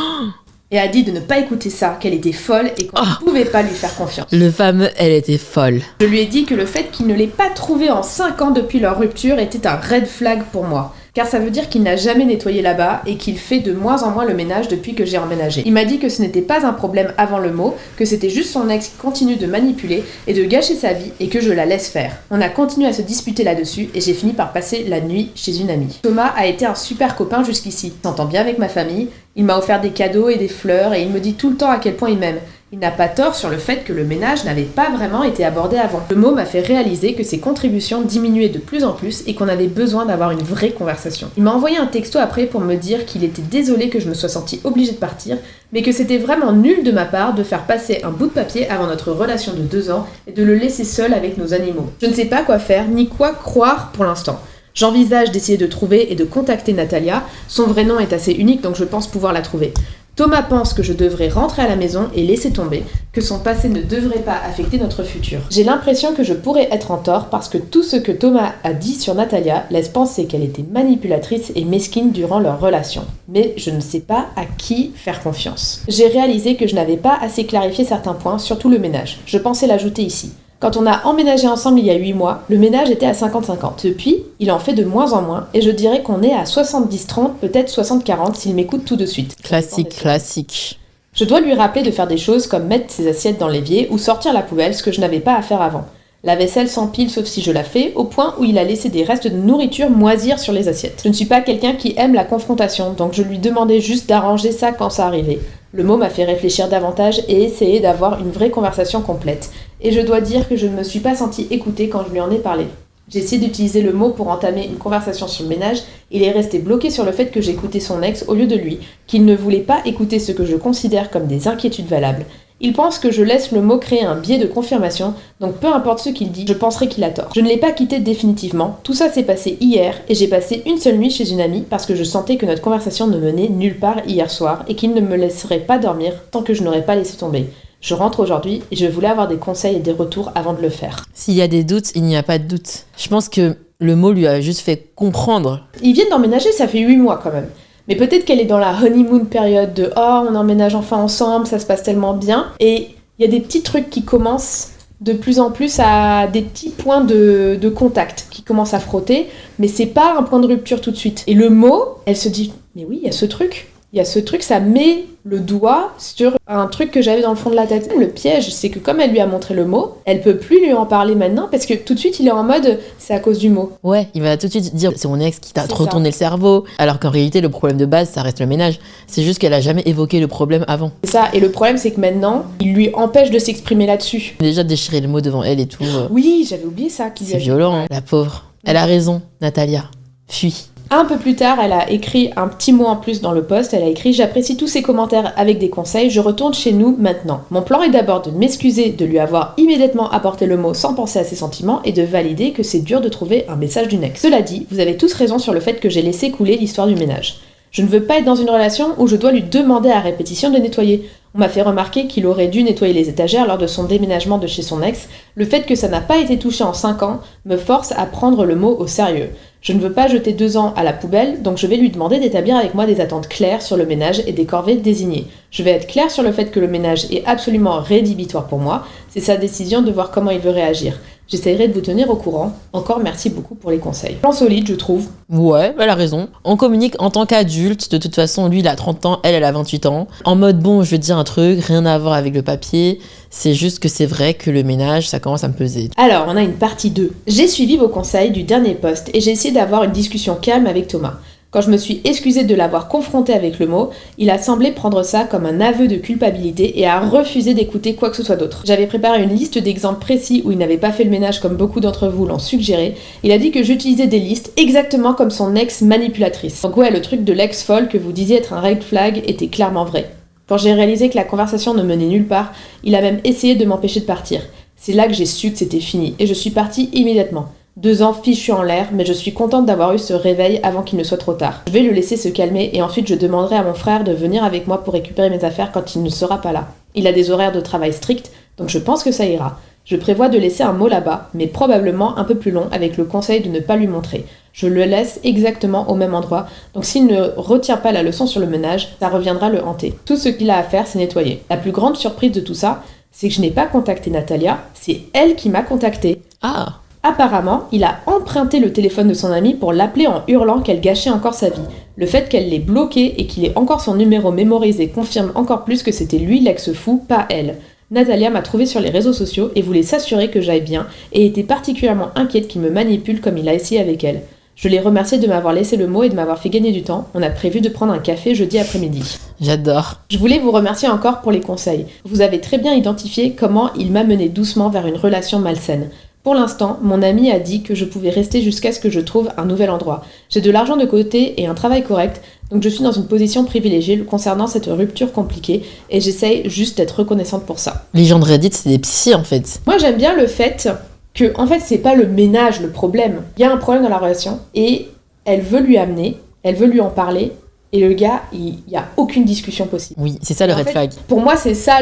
A: Et a dit de ne pas écouter ça, qu'elle était folle et qu'on ne pouvait pas lui faire confiance.
B: Le fameux « elle était folle ».
A: Je lui ai dit que le fait qu'il ne l'ait pas trouvé en 5 ans depuis leur rupture était un red flag pour moi. Car ça veut dire qu'il n'a jamais nettoyé là-bas et qu'il fait de moins en moins le ménage depuis que j'ai emménagé. Il m'a dit que ce n'était pas un problème avant le mot, que c'était juste son ex qui continue de manipuler et de gâcher sa vie et que je la laisse faire. On a continué à se disputer là-dessus et j'ai fini par passer la nuit chez une amie. Thomas a été un super copain jusqu'ici. Il s'entend bien avec ma famille, il m'a offert des cadeaux et des fleurs et il me dit tout le temps à quel point il m'aime. Il n'a pas tort sur le fait que le ménage n'avait pas vraiment été abordé avant. Le mot m'a fait réaliser que ses contributions diminuaient de plus en plus et qu'on avait besoin d'avoir une vraie conversation. Il m'a envoyé un texto après pour me dire qu'il était désolé que je me sois sentie obligée de partir, mais que c'était vraiment nul de ma part de faire passer un bout de papier avant notre relation de 2 ans et de le laisser seul avec nos animaux. Je ne sais pas quoi faire ni quoi croire pour l'instant. J'envisage d'essayer de trouver et de contacter Natalia. Son vrai nom est assez unique donc je pense pouvoir la trouver. Thomas pense que je devrais rentrer à la maison et laisser tomber, que son passé ne devrait pas affecter notre futur. J'ai l'impression que je pourrais être en tort parce que tout ce que Thomas a dit sur Natalia laisse penser qu'elle était manipulatrice et mesquine durant leur relation. Mais je ne sais pas à qui faire confiance. J'ai réalisé que je n'avais pas assez clarifié certains points, surtout le ménage. Je pensais l'ajouter ici. Quand on a emménagé ensemble il y a 8 mois, le ménage était à 50-50. Depuis, il en fait de moins en moins et je dirais qu'on est à 70-30, peut-être 60-40 s'il m'écoute tout de suite.
B: Classique.
A: Je dois lui rappeler de faire des choses comme mettre ses assiettes dans l'évier ou sortir la poubelle, ce que je n'avais pas à faire avant. La vaisselle s'empile sauf si je la fais, au point où il a laissé des restes de nourriture moisir sur les assiettes. Je ne suis pas quelqu'un qui aime la confrontation, donc je lui demandais juste d'arranger ça quand ça arrivait. Le mot m'a fait réfléchir davantage et essayer d'avoir une vraie conversation complète. Et je dois dire que je ne me suis pas sentie écoutée quand je lui en ai parlé. J'ai essayé d'utiliser le mot pour entamer une conversation sur le ménage, il est resté bloqué sur le fait que j'écoutais son ex au lieu de lui, qu'il ne voulait pas écouter ce que je considère comme des inquiétudes valables. Il pense que je laisse le mot créer un biais de confirmation, donc peu importe ce qu'il dit, je penserai qu'il a tort. Je ne l'ai pas quitté définitivement, tout ça s'est passé hier, et j'ai passé une seule nuit chez une amie parce que je sentais que notre conversation ne menait nulle part hier soir, et qu'il ne me laisserait pas dormir tant que je n'aurais pas laissé tomber. Je rentre aujourd'hui et je voulais avoir des conseils et des retours avant de le faire.
B: S'il y a des doutes, il n'y a pas de doute. Je pense que le mot lui a juste fait comprendre.
A: Ils viennent d'emménager, ça fait 8 mois quand même. Mais peut-être qu'elle est dans la honeymoon période de « Oh, on emménage enfin ensemble, ça se passe tellement bien ». Et il y a des petits trucs qui commencent de plus en plus à des petits points de contact qui commencent à frotter, mais c'est pas un point de rupture tout de suite. Et le mot, elle se dit « Mais oui, il y a ce truc ». Il y a ce truc, ça met le doigt sur un truc que j'avais dans le fond de la tête. Le piège, c'est que comme elle lui a montré le mot, elle peut plus lui en parler maintenant parce que tout de suite, il est en mode c'est à cause du mot.
B: Ouais, il va tout de suite dire c'est mon ex qui t'a
A: C'est
B: retourné le cerveau, alors qu'en réalité, le problème de base, ça reste le ménage. C'est juste qu'elle a jamais évoqué le problème avant.
A: C'est ça, et le problème, c'est que maintenant, il lui empêche de s'exprimer là-dessus.
B: Déjà déchirer le mot devant elle et tout.
A: Oui, j'avais oublié ça.
B: C'est violent, hein, la pauvre. Elle a raison, Natalia. Fuis.
A: Un peu plus tard, elle a écrit un petit mot en plus dans le post. Elle a écrit « J'apprécie tous ces commentaires avec des conseils. Je retourne chez nous maintenant. Mon plan est d'abord de m'excuser de lui avoir immédiatement apporté le mot sans penser à ses sentiments et de valider que c'est dur de trouver un message d'une ex. Cela dit, vous avez tous raison sur le fait que j'ai laissé couler l'histoire du ménage. Je ne veux pas être dans une relation où je dois lui demander à répétition de nettoyer. On m'a fait remarquer qu'il aurait dû nettoyer les étagères lors de son déménagement de chez son ex. Le fait que ça n'a pas été touché en 5 ans me force à prendre le mot au sérieux. Je ne veux pas jeter 2 ans à la poubelle, donc je vais lui demander d'établir avec moi des attentes claires sur le ménage et des corvées désignées. Je vais être claire sur le fait que le ménage est absolument rédhibitoire pour moi. C'est sa décision de voir comment il veut réagir. J'essaierai de vous tenir au courant. Encore merci beaucoup pour les conseils. Plan solide, je trouve.
B: Ouais, elle a raison. On communique en tant qu'adulte. De toute façon, lui, il a 30 ans, elle a 28 ans. En mode, bon, je vais te dire un truc, rien à voir avec le papier. C'est juste que c'est vrai que le ménage, ça commence à me peser.
A: Alors, on a une partie 2. J'ai suivi vos conseils du dernier post et j'ai essayé d'avoir une discussion calme avec Thomas. Quand je me suis excusée de l'avoir confronté avec le mot, il a semblé prendre ça comme un aveu de culpabilité et a refusé d'écouter quoi que ce soit d'autre. J'avais préparé une liste d'exemples précis où il n'avait pas fait le ménage comme beaucoup d'entre vous l'ont suggéré. Il a dit que j'utilisais des listes exactement comme son ex manipulatrice. Donc ouais, le truc de l'ex folle que vous disiez être un red flag était clairement vrai. Quand j'ai réalisé que la conversation ne menait nulle part, il a même essayé de m'empêcher de partir. C'est là que j'ai su que c'était fini et je suis partie immédiatement. 2 ans fichus en l'air, mais je suis contente d'avoir eu ce réveil avant qu'il ne soit trop tard. Je vais le laisser se calmer et ensuite je demanderai à mon frère de venir avec moi pour récupérer mes affaires quand il ne sera pas là. Il a des horaires de travail stricts, donc je pense que ça ira. Je prévois de laisser un mot là-bas, mais probablement un peu plus long avec le conseil de ne pas lui montrer. Je le laisse exactement au même endroit, donc s'il ne retient pas la leçon sur le ménage, ça reviendra le hanter. Tout ce qu'il a à faire, c'est nettoyer. La plus grande surprise de tout ça, c'est que je n'ai pas contacté Natalia, c'est elle qui m'a contacté.
B: Ah.
A: Apparemment, il a emprunté le téléphone de son amie pour l'appeler en hurlant qu'elle gâchait encore sa vie. Le fait qu'elle l'ait bloqué et qu'il ait encore son numéro mémorisé confirme encore plus que c'était lui l'ex-fou, pas elle. Natalia m'a trouvé sur les réseaux sociaux et voulait s'assurer que j'aille bien et était particulièrement inquiète qu'il me manipule comme il a essayé avec elle. Je l'ai remercié de m'avoir laissé le mot et de m'avoir fait gagner du temps. On a prévu de prendre un café jeudi après-midi.
B: J'adore.
A: Je voulais vous remercier encore pour les conseils. Vous avez très bien identifié comment il m'a mené doucement vers une relation malsaine. Pour l'instant, mon ami a dit que je pouvais rester jusqu'à ce que je trouve un nouvel endroit. J'ai de l'argent de côté et un travail correct, donc je suis dans une position privilégiée concernant cette rupture compliquée et j'essaye juste d'être reconnaissante pour ça.
B: Les gens de Reddit, c'est des psys en fait.
A: Moi j'aime bien le fait que, en fait, c'est pas le ménage le problème. Il y a un problème dans la relation et elle veut lui amener, elle veut lui en parler. Et le gars, il n'y a aucune discussion possible.
B: Oui, c'est ça le red flag.
A: Pour moi, c'est ça,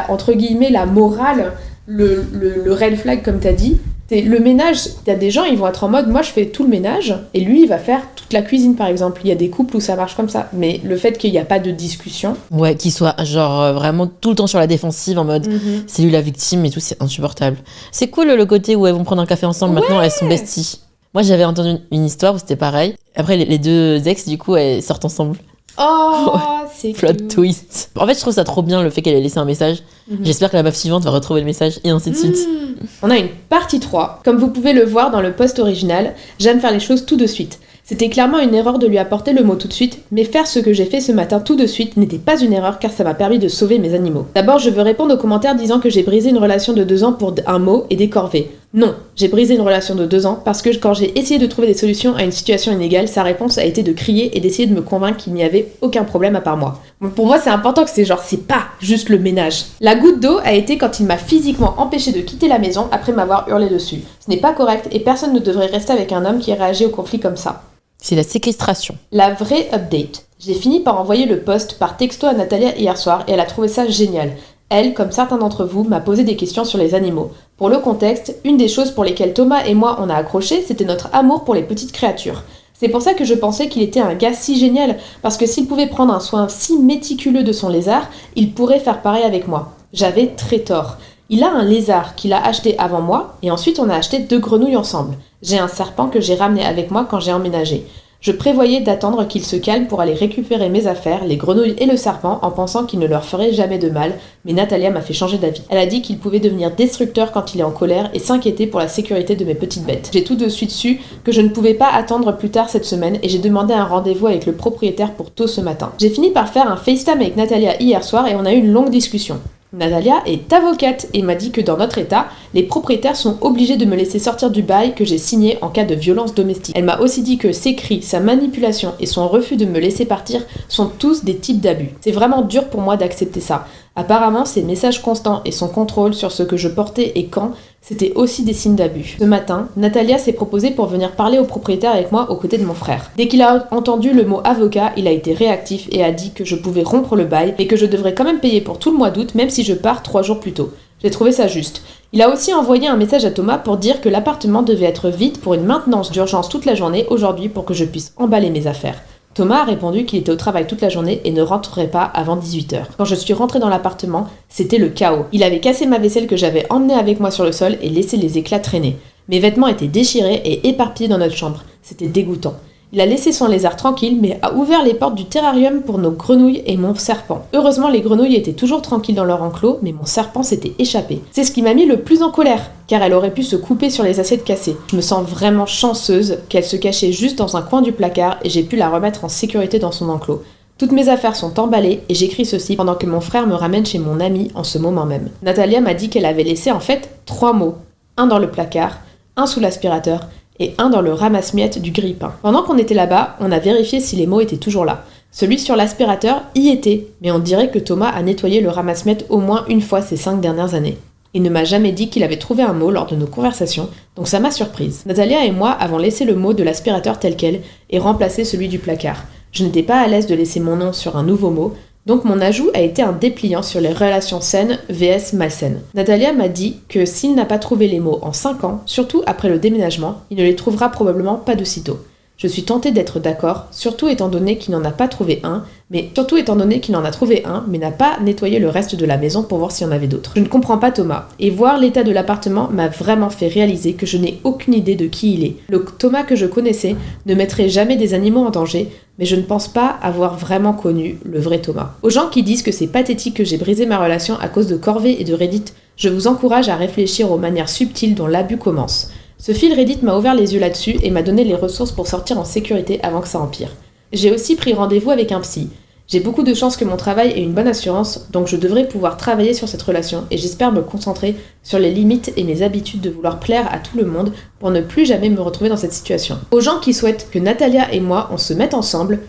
A: entre guillemets, la morale, le red flag, comme tu as dit. C'est le ménage, il y a des gens, ils vont être en mode, moi je fais tout le ménage, et lui, il va faire toute la cuisine, par exemple. Il y a des couples où ça marche comme ça. Mais le fait qu'il n'y a pas de discussion...
B: Ouais, qu'il soit genre vraiment tout le temps sur la défensive, en mode, c'est lui la victime et tout, c'est insupportable. C'est cool le côté où elles vont prendre un café ensemble, maintenant elles sont besties. Moi, j'avais entendu une histoire où c'était pareil. Après, les 2 ex, du coup, elles sortent ensemble.
A: Oh, c'est
B: plot twist. En fait, je trouve ça trop bien le fait qu'elle ait laissé un message. J'espère que la meuf suivante va retrouver le message et ainsi de suite.
A: On a une partie 3. Comme vous pouvez le voir dans le post original, j'aime faire les choses tout de suite. C'était clairement une erreur de lui apporter le mot tout de suite, mais faire ce que j'ai fait ce matin tout de suite n'était pas une erreur car ça m'a permis de sauver mes animaux. D'abord, je veux répondre aux commentaires disant que j'ai brisé une relation de 2 ans pour un mot et des corvées. Non, j'ai brisé une relation de 2 ans parce que quand j'ai essayé de trouver des solutions à une situation inégale, sa réponse a été de crier et d'essayer de me convaincre qu'il n'y avait aucun problème à part moi. Pour moi, c'est important que c'est pas juste le ménage. La goutte d'eau a été quand il m'a physiquement empêché de quitter la maison après m'avoir hurlé dessus. Ce n'est pas correct et personne ne devrait rester avec un homme qui réagit au conflit comme ça.
B: C'est la séquestration.
A: La vraie update. J'ai fini par envoyer le post par texto à Natalia hier soir et elle a trouvé ça génial. Elle, comme certains d'entre vous, m'a posé des questions sur les animaux. Pour le contexte, une des choses pour lesquelles Thomas et moi on a accroché, c'était notre amour pour les petites créatures. C'est pour ça que je pensais qu'il était un gars si génial, parce que s'il pouvait prendre un soin si méticuleux de son lézard, il pourrait faire pareil avec moi. J'avais très tort. Il a un lézard qu'il a acheté avant moi, et ensuite on a acheté 2 grenouilles ensemble. J'ai un serpent que j'ai ramené avec moi quand j'ai emménagé. Je prévoyais d'attendre qu'il se calme pour aller récupérer mes affaires, les grenouilles et le serpent, en pensant qu'il ne leur ferait jamais de mal, mais Natalia m'a fait changer d'avis. Elle a dit qu'il pouvait devenir destructeur quand il est en colère et s'inquiéter pour la sécurité de mes petites bêtes. J'ai tout de suite su que je ne pouvais pas attendre plus tard cette semaine et j'ai demandé un rendez-vous avec le propriétaire pour tôt ce matin. J'ai fini par faire un FaceTime avec Natalia hier soir et on a eu une longue discussion. Natalia est avocate et m'a dit que dans notre état, les propriétaires sont obligés de me laisser sortir du bail que j'ai signé en cas de violence domestique. Elle m'a aussi dit que ses cris, sa manipulation et son refus de me laisser partir sont tous des types d'abus. C'est vraiment dur pour moi d'accepter ça. Apparemment, ses messages constants et son contrôle sur ce que je portais et quand, c'était aussi des signes d'abus. Ce matin, Natalia s'est proposée pour venir parler au propriétaire avec moi aux côtés de mon frère. Dès qu'il a entendu le mot avocat, il a été réactif et a dit que je pouvais rompre le bail et que je devrais quand même payer pour tout le mois d'août même si je pars 3 jours plus tôt. J'ai trouvé ça juste. Il a aussi envoyé un message à Thomas pour dire que l'appartement devait être vide pour une maintenance d'urgence toute la journée aujourd'hui pour que je puisse emballer mes affaires. Thomas a répondu qu'il était au travail toute la journée et ne rentrerait pas avant 18h. Quand je suis rentrée dans l'appartement, c'était le chaos. Il avait cassé ma vaisselle que j'avais emmenée avec moi sur le sol et laissé les éclats traîner. Mes vêtements étaient déchirés et éparpillés dans notre chambre. C'était dégoûtant. Il a laissé son lézard tranquille, mais a ouvert les portes du terrarium pour nos grenouilles et mon serpent. Heureusement, les grenouilles étaient toujours tranquilles dans leur enclos, mais mon serpent s'était échappé. C'est ce qui m'a mis le plus en colère, car elle aurait pu se couper sur les assiettes cassées. Je me sens vraiment chanceuse qu'elle se cachait juste dans un coin du placard et j'ai pu la remettre en sécurité dans son enclos. Toutes mes affaires sont emballées et j'écris ceci pendant que mon frère me ramène chez mon ami en ce moment même. Natalia m'a dit qu'elle avait laissé en fait 3 mots. Un dans le placard, un sous l'aspirateur, et un dans le ramasse-miettes du grille-pain. Pendant qu'on était là-bas, on a vérifié si les mots étaient toujours là. Celui sur l'aspirateur y était, mais on dirait que Thomas a nettoyé le ramasse-miettes au moins une fois ces 5 dernières années. Il ne m'a jamais dit qu'il avait trouvé un mot lors de nos conversations, donc ça m'a surprise. Natalia et moi avons laissé le mot de l'aspirateur tel quel et remplacé celui du placard. Je n'étais pas à l'aise de laisser mon nom sur un nouveau mot, donc mon ajout a été un dépliant sur les relations saines vs malsaines. Natalia m'a dit que s'il n'a pas trouvé les mots en 5 ans, surtout après le déménagement, il ne les trouvera probablement pas de sitôt. Je suis tentée d'être d'accord, surtout étant donné qu'il n'en a trouvé un, mais n'a pas nettoyé le reste de la maison pour voir s'il y en avait d'autres. Je ne comprends pas Thomas, et voir l'état de l'appartement m'a vraiment fait réaliser que je n'ai aucune idée de qui il est. Le Thomas que je connaissais ne mettrait jamais des animaux en danger, mais je ne pense pas avoir vraiment connu le vrai Thomas. Aux gens qui disent que c'est pathétique que j'ai brisé ma relation à cause de corvées et de Reddit, je vous encourage à réfléchir aux manières subtiles dont l'abus commence. Ce fil Reddit m'a ouvert les yeux là-dessus et m'a donné les ressources pour sortir en sécurité avant que ça empire. J'ai aussi pris rendez-vous avec un psy. J'ai beaucoup de chance que mon travail ait une bonne assurance, donc je devrais pouvoir travailler sur cette relation et j'espère me concentrer sur les limites et mes habitudes de vouloir plaire à tout le monde pour ne plus jamais me retrouver dans cette situation. Aux gens qui souhaitent que Natalia et moi on se mette ensemble,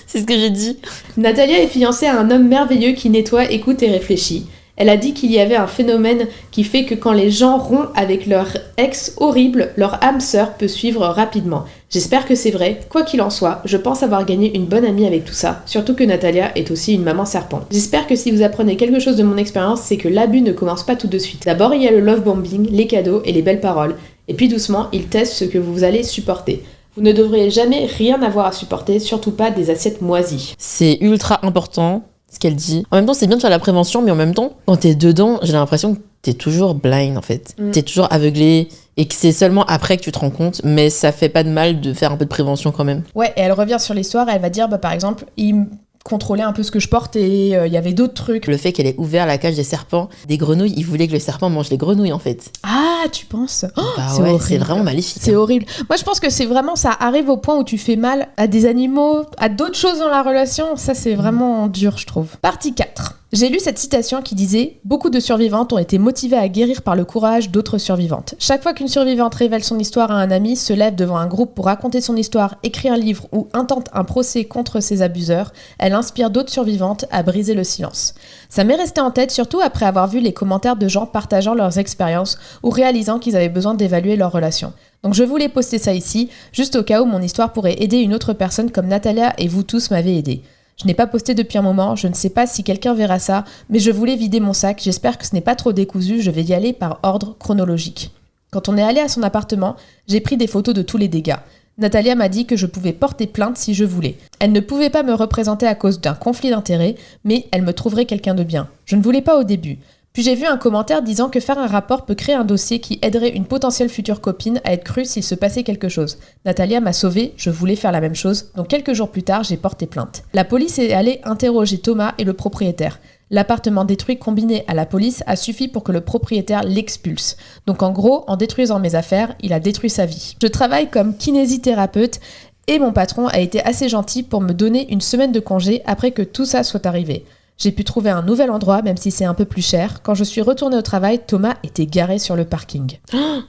B: c'est ce que j'ai dit.
A: Natalia est fiancée à un homme merveilleux qui nettoie, écoute et réfléchit. Elle a dit qu'il y avait un phénomène qui fait que quand les gens rompent avec leur ex horrible, leur âme sœur peut suivre rapidement. J'espère que c'est vrai. Quoi qu'il en soit, je pense avoir gagné une bonne amie avec tout ça, surtout que Natalia est aussi une maman serpent. J'espère que si vous apprenez quelque chose de mon expérience, c'est que l'abus ne commence pas tout de suite. D'abord, il y a le love bombing, les cadeaux et les belles paroles. Et puis doucement, il teste ce que vous allez supporter. Vous ne devriez jamais rien avoir à supporter, surtout pas des assiettes moisies.
B: C'est ultra important ce qu'elle dit. En même temps, c'est bien de faire la prévention, mais en même temps, quand t'es dedans, j'ai l'impression que t'es toujours blind, en fait. T'es toujours aveuglé, et que c'est seulement après que tu te rends compte, mais ça fait pas de mal de faire un peu de prévention quand même.
A: Ouais, et elle revient sur l'histoire, et elle va dire, par exemple, il contrôlait un peu ce que je portais, il y avait d'autres trucs.
B: Le fait qu'elle ait ouvert la cage des serpents, des grenouilles, il voulait que le serpent mange les grenouilles, en fait.
A: Ah, tu penses?
B: C'est horrible. C'est vraiment maléfique.
A: C'est horrible. Moi, je pense que c'est vraiment, ça arrive au point où tu fais mal à des animaux, à d'autres choses dans la relation. Ça, c'est vraiment dur, je trouve. Partie 4. J'ai lu cette citation qui disait « Beaucoup de survivantes ont été motivées à guérir par le courage d'autres survivantes. Chaque fois qu'une survivante révèle son histoire à un ami, se lève devant un groupe pour raconter son histoire, écrit un livre ou intente un procès contre ses abuseurs, elle inspire d'autres survivantes à briser le silence. » Ça m'est resté en tête, surtout après avoir vu les commentaires de gens partageant leurs expériences ou réalisant qu'ils avaient besoin d'évaluer leur relation. Donc je voulais poster ça ici, juste au cas où mon histoire pourrait aider une autre personne comme Natalia et vous tous m'avez aidé. Je n'ai pas posté depuis un moment, je ne sais pas si quelqu'un verra ça, mais je voulais vider mon sac, j'espère que ce n'est pas trop décousu, je vais y aller par ordre chronologique. Quand on est allé à son appartement, j'ai pris des photos de tous les dégâts. Natalia m'a dit que je pouvais porter plainte si je voulais. Elle ne pouvait pas me représenter à cause d'un conflit d'intérêts, mais elle me trouverait quelqu'un de bien. Je ne voulais pas au début. Puis j'ai vu un commentaire disant que faire un rapport peut créer un dossier qui aiderait une potentielle future copine à être crue s'il se passait quelque chose. Natalia m'a sauvée, je voulais faire la même chose, donc quelques jours plus tard, j'ai porté plainte. La police est allée interroger Thomas et le propriétaire. L'appartement détruit combiné à la police a suffi pour que le propriétaire l'expulse. Donc en gros, en détruisant mes affaires, il a détruit sa vie. Je travaille comme kinésithérapeute et mon patron a été assez gentil pour me donner une semaine de congé après que tout ça soit arrivé. J'ai pu trouver un nouvel endroit, même si c'est un peu plus cher. Quand je suis retournée au travail, Thomas était garé sur le parking.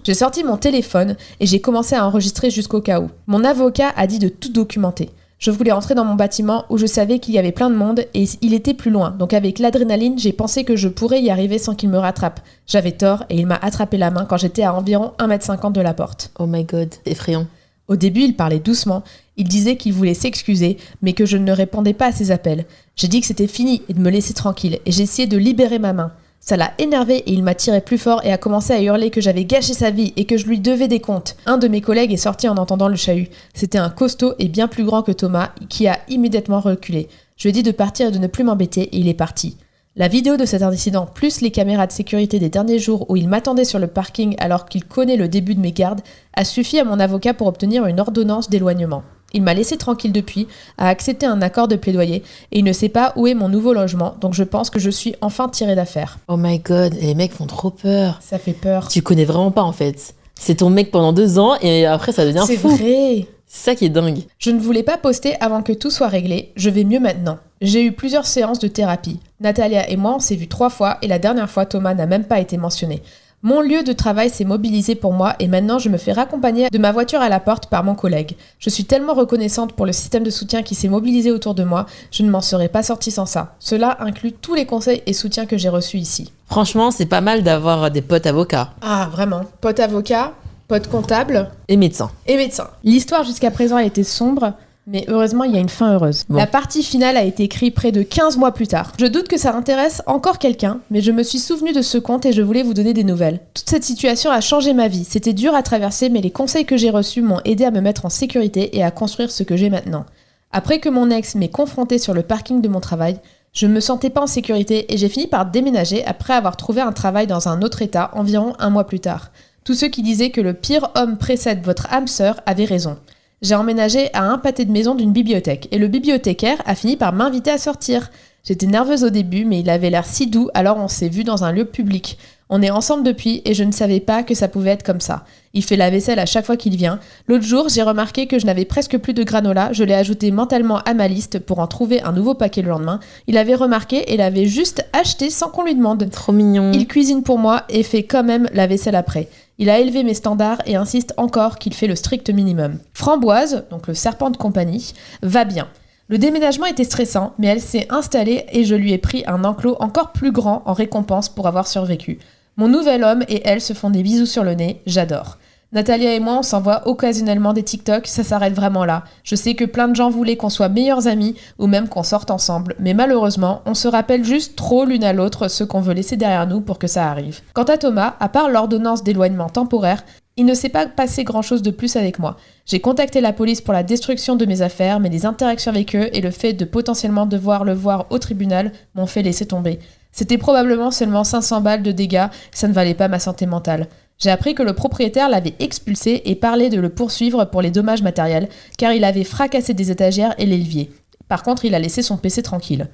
A: J'ai sorti mon téléphone et j'ai commencé à enregistrer jusqu'au cas où. Mon avocat a dit de tout documenter. Je voulais rentrer dans mon bâtiment où je savais qu'il y avait plein de monde et il était plus loin. Donc avec l'adrénaline, j'ai pensé que je pourrais y arriver sans qu'il me rattrape. J'avais tort et il m'a attrapé la main quand j'étais à environ 1,50 m de la porte.
B: Oh my god, effrayant.
A: Au début, il parlait doucement. Il disait qu'il voulait s'excuser, mais que je ne répondais pas à ses appels. J'ai dit que c'était fini et de me laisser tranquille, et j'ai essayé de libérer ma main. Ça l'a énervé et il m'a tiré plus fort et a commencé à hurler que j'avais gâché sa vie et que je lui devais des comptes. Un de mes collègues est sorti en entendant le chahut. C'était un costaud et bien plus grand que Thomas, qui a immédiatement reculé. Je lui ai dit de partir et de ne plus m'embêter, et il est parti. La vidéo de cet incident, plus les caméras de sécurité des derniers jours où il m'attendait sur le parking alors qu'il connaît le début de mes gardes, a suffi à mon avocat pour obtenir une ordonnance d'éloignement. Il m'a laissé tranquille depuis, a accepté un accord de plaidoyer, et il ne sait pas où est mon nouveau logement, donc je pense que je suis enfin tirée d'affaire.
B: Oh my god, les mecs font trop peur.
A: Ça fait peur.
B: Tu connais vraiment pas en fait. C'est ton mec pendant 2 ans et après ça devient
A: C'est
B: fou.
A: vrai.
B: C'est ça qui est dingue.
A: Je ne voulais pas poster avant que tout soit réglé, je vais mieux maintenant. J'ai eu plusieurs séances de thérapie. Natalia et moi, on s'est vus 3 fois et la dernière fois, Thomas n'a même pas été mentionné. Mon lieu de travail s'est mobilisé pour moi et maintenant je me fais raccompagner de ma voiture à la porte par mon collègue. Je suis tellement reconnaissante pour le système de soutien qui s'est mobilisé autour de moi, je ne m'en serais pas sortie sans ça. Cela inclut tous les conseils et soutiens que j'ai reçus ici.
B: Franchement, c'est pas mal d'avoir des potes avocats.
A: Ah, vraiment. Pote avocat, pote comptable
B: Et médecins.
A: et médecin. L'histoire jusqu'à présent a été sombre, mais heureusement, il y a une fin heureuse.
B: Bon.
A: La partie finale a été écrite près de 15 mois plus tard. Je doute que ça intéresse encore quelqu'un, mais je me suis souvenue de ce conte et je voulais vous donner des nouvelles. Toute cette situation a changé ma vie. C'était dur à traverser, mais les conseils que j'ai reçus m'ont aidé à me mettre en sécurité et à construire ce que j'ai maintenant. Après que mon ex m'ait confrontée sur le parking de mon travail, je ne me sentais pas en sécurité et j'ai fini par déménager après avoir trouvé un travail dans un autre état environ 1 mois plus tard. Tous ceux qui disaient que le pire homme précède votre âme sœur avaient raison. J'ai emménagé à un pâté de maison d'une bibliothèque et le bibliothécaire a fini par m'inviter à sortir. J'étais nerveuse au début, mais il avait l'air si doux, alors on s'est vu dans un lieu public. On est ensemble depuis et je ne savais pas que ça pouvait être comme ça. Il fait la vaisselle à chaque fois qu'il vient. L'autre jour, j'ai remarqué que je n'avais presque plus de granola. Je l'ai ajouté mentalement à ma liste pour en trouver un nouveau paquet le lendemain. Il avait remarqué et l'avait juste acheté sans qu'on lui demande.
B: Trop mignon.
A: Il cuisine pour moi et fait quand même la vaisselle après. Il a élevé mes standards et insiste encore qu'il fait le strict minimum. Framboise, donc le serpent de compagnie, va bien. Le déménagement était stressant, mais elle s'est installée et je lui ai pris un enclos encore plus grand en récompense pour avoir survécu. Mon nouvel homme et elle se font des bisous sur le nez, j'adore. Natalia et moi, on s'envoie occasionnellement des TikTok, ça s'arrête vraiment là. Je sais que plein de gens voulaient qu'on soit meilleurs amis ou même qu'on sorte ensemble, mais malheureusement, on se rappelle juste trop l'une à l'autre ce qu'on veut laisser derrière nous pour que ça arrive. Quant à Thomas, à part l'ordonnance d'éloignement temporaire, il ne s'est pas passé grand-chose de plus avec moi. J'ai contacté la police pour la destruction de mes affaires, mais les interactions avec eux et le fait de potentiellement devoir le voir au tribunal m'ont fait laisser tomber. C'était probablement seulement 500 balles de dégâts, ça ne valait pas ma santé mentale. J'ai appris que le propriétaire l'avait expulsé et parlait de le poursuivre pour les dommages matériels, car il avait fracassé des étagères et l'évier. Par contre, il a laissé son PC tranquille.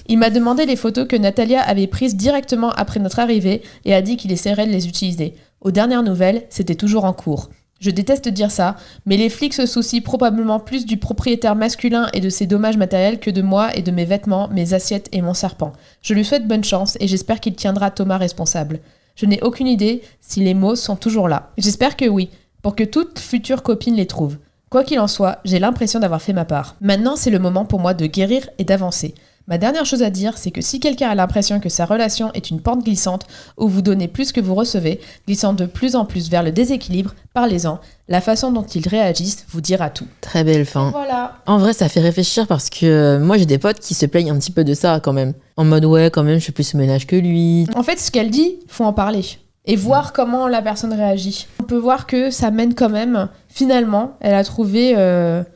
A: Il m'a demandé les photos que Natalia avait prises directement après notre arrivée et a dit qu'il essaierait de les utiliser. Aux dernières nouvelles, c'était toujours en cours. Je déteste dire ça, mais les flics se soucient probablement plus du propriétaire masculin et de ses dommages matériels que de moi et de mes vêtements, mes assiettes et mon serpent. Je lui souhaite bonne chance et j'espère qu'il tiendra Thomas responsable. Je n'ai aucune idée si les mots sont toujours là. J'espère que oui, pour que toute future copine les trouve. Quoi qu'il en soit, j'ai l'impression d'avoir fait ma part. Maintenant, c'est le moment pour moi de guérir et d'avancer. Ma dernière chose à dire, c'est que si quelqu'un a l'impression que sa relation est une pente glissante, où vous donnez plus que vous recevez, glissant de plus en plus vers le déséquilibre, parlez-en. La façon dont ils réagissent vous dira tout.
B: Très belle fin.
A: Voilà.
B: En vrai, ça fait réfléchir parce que moi, j'ai des potes qui se plaignent un petit peu de ça quand même. En mode, ouais, quand même, je fais plus au ménage que lui.
A: En fait, ce qu'elle dit, faut en parler. et voir comment la personne réagit. On peut voir que ça mène quand même, finalement, elle a trouvé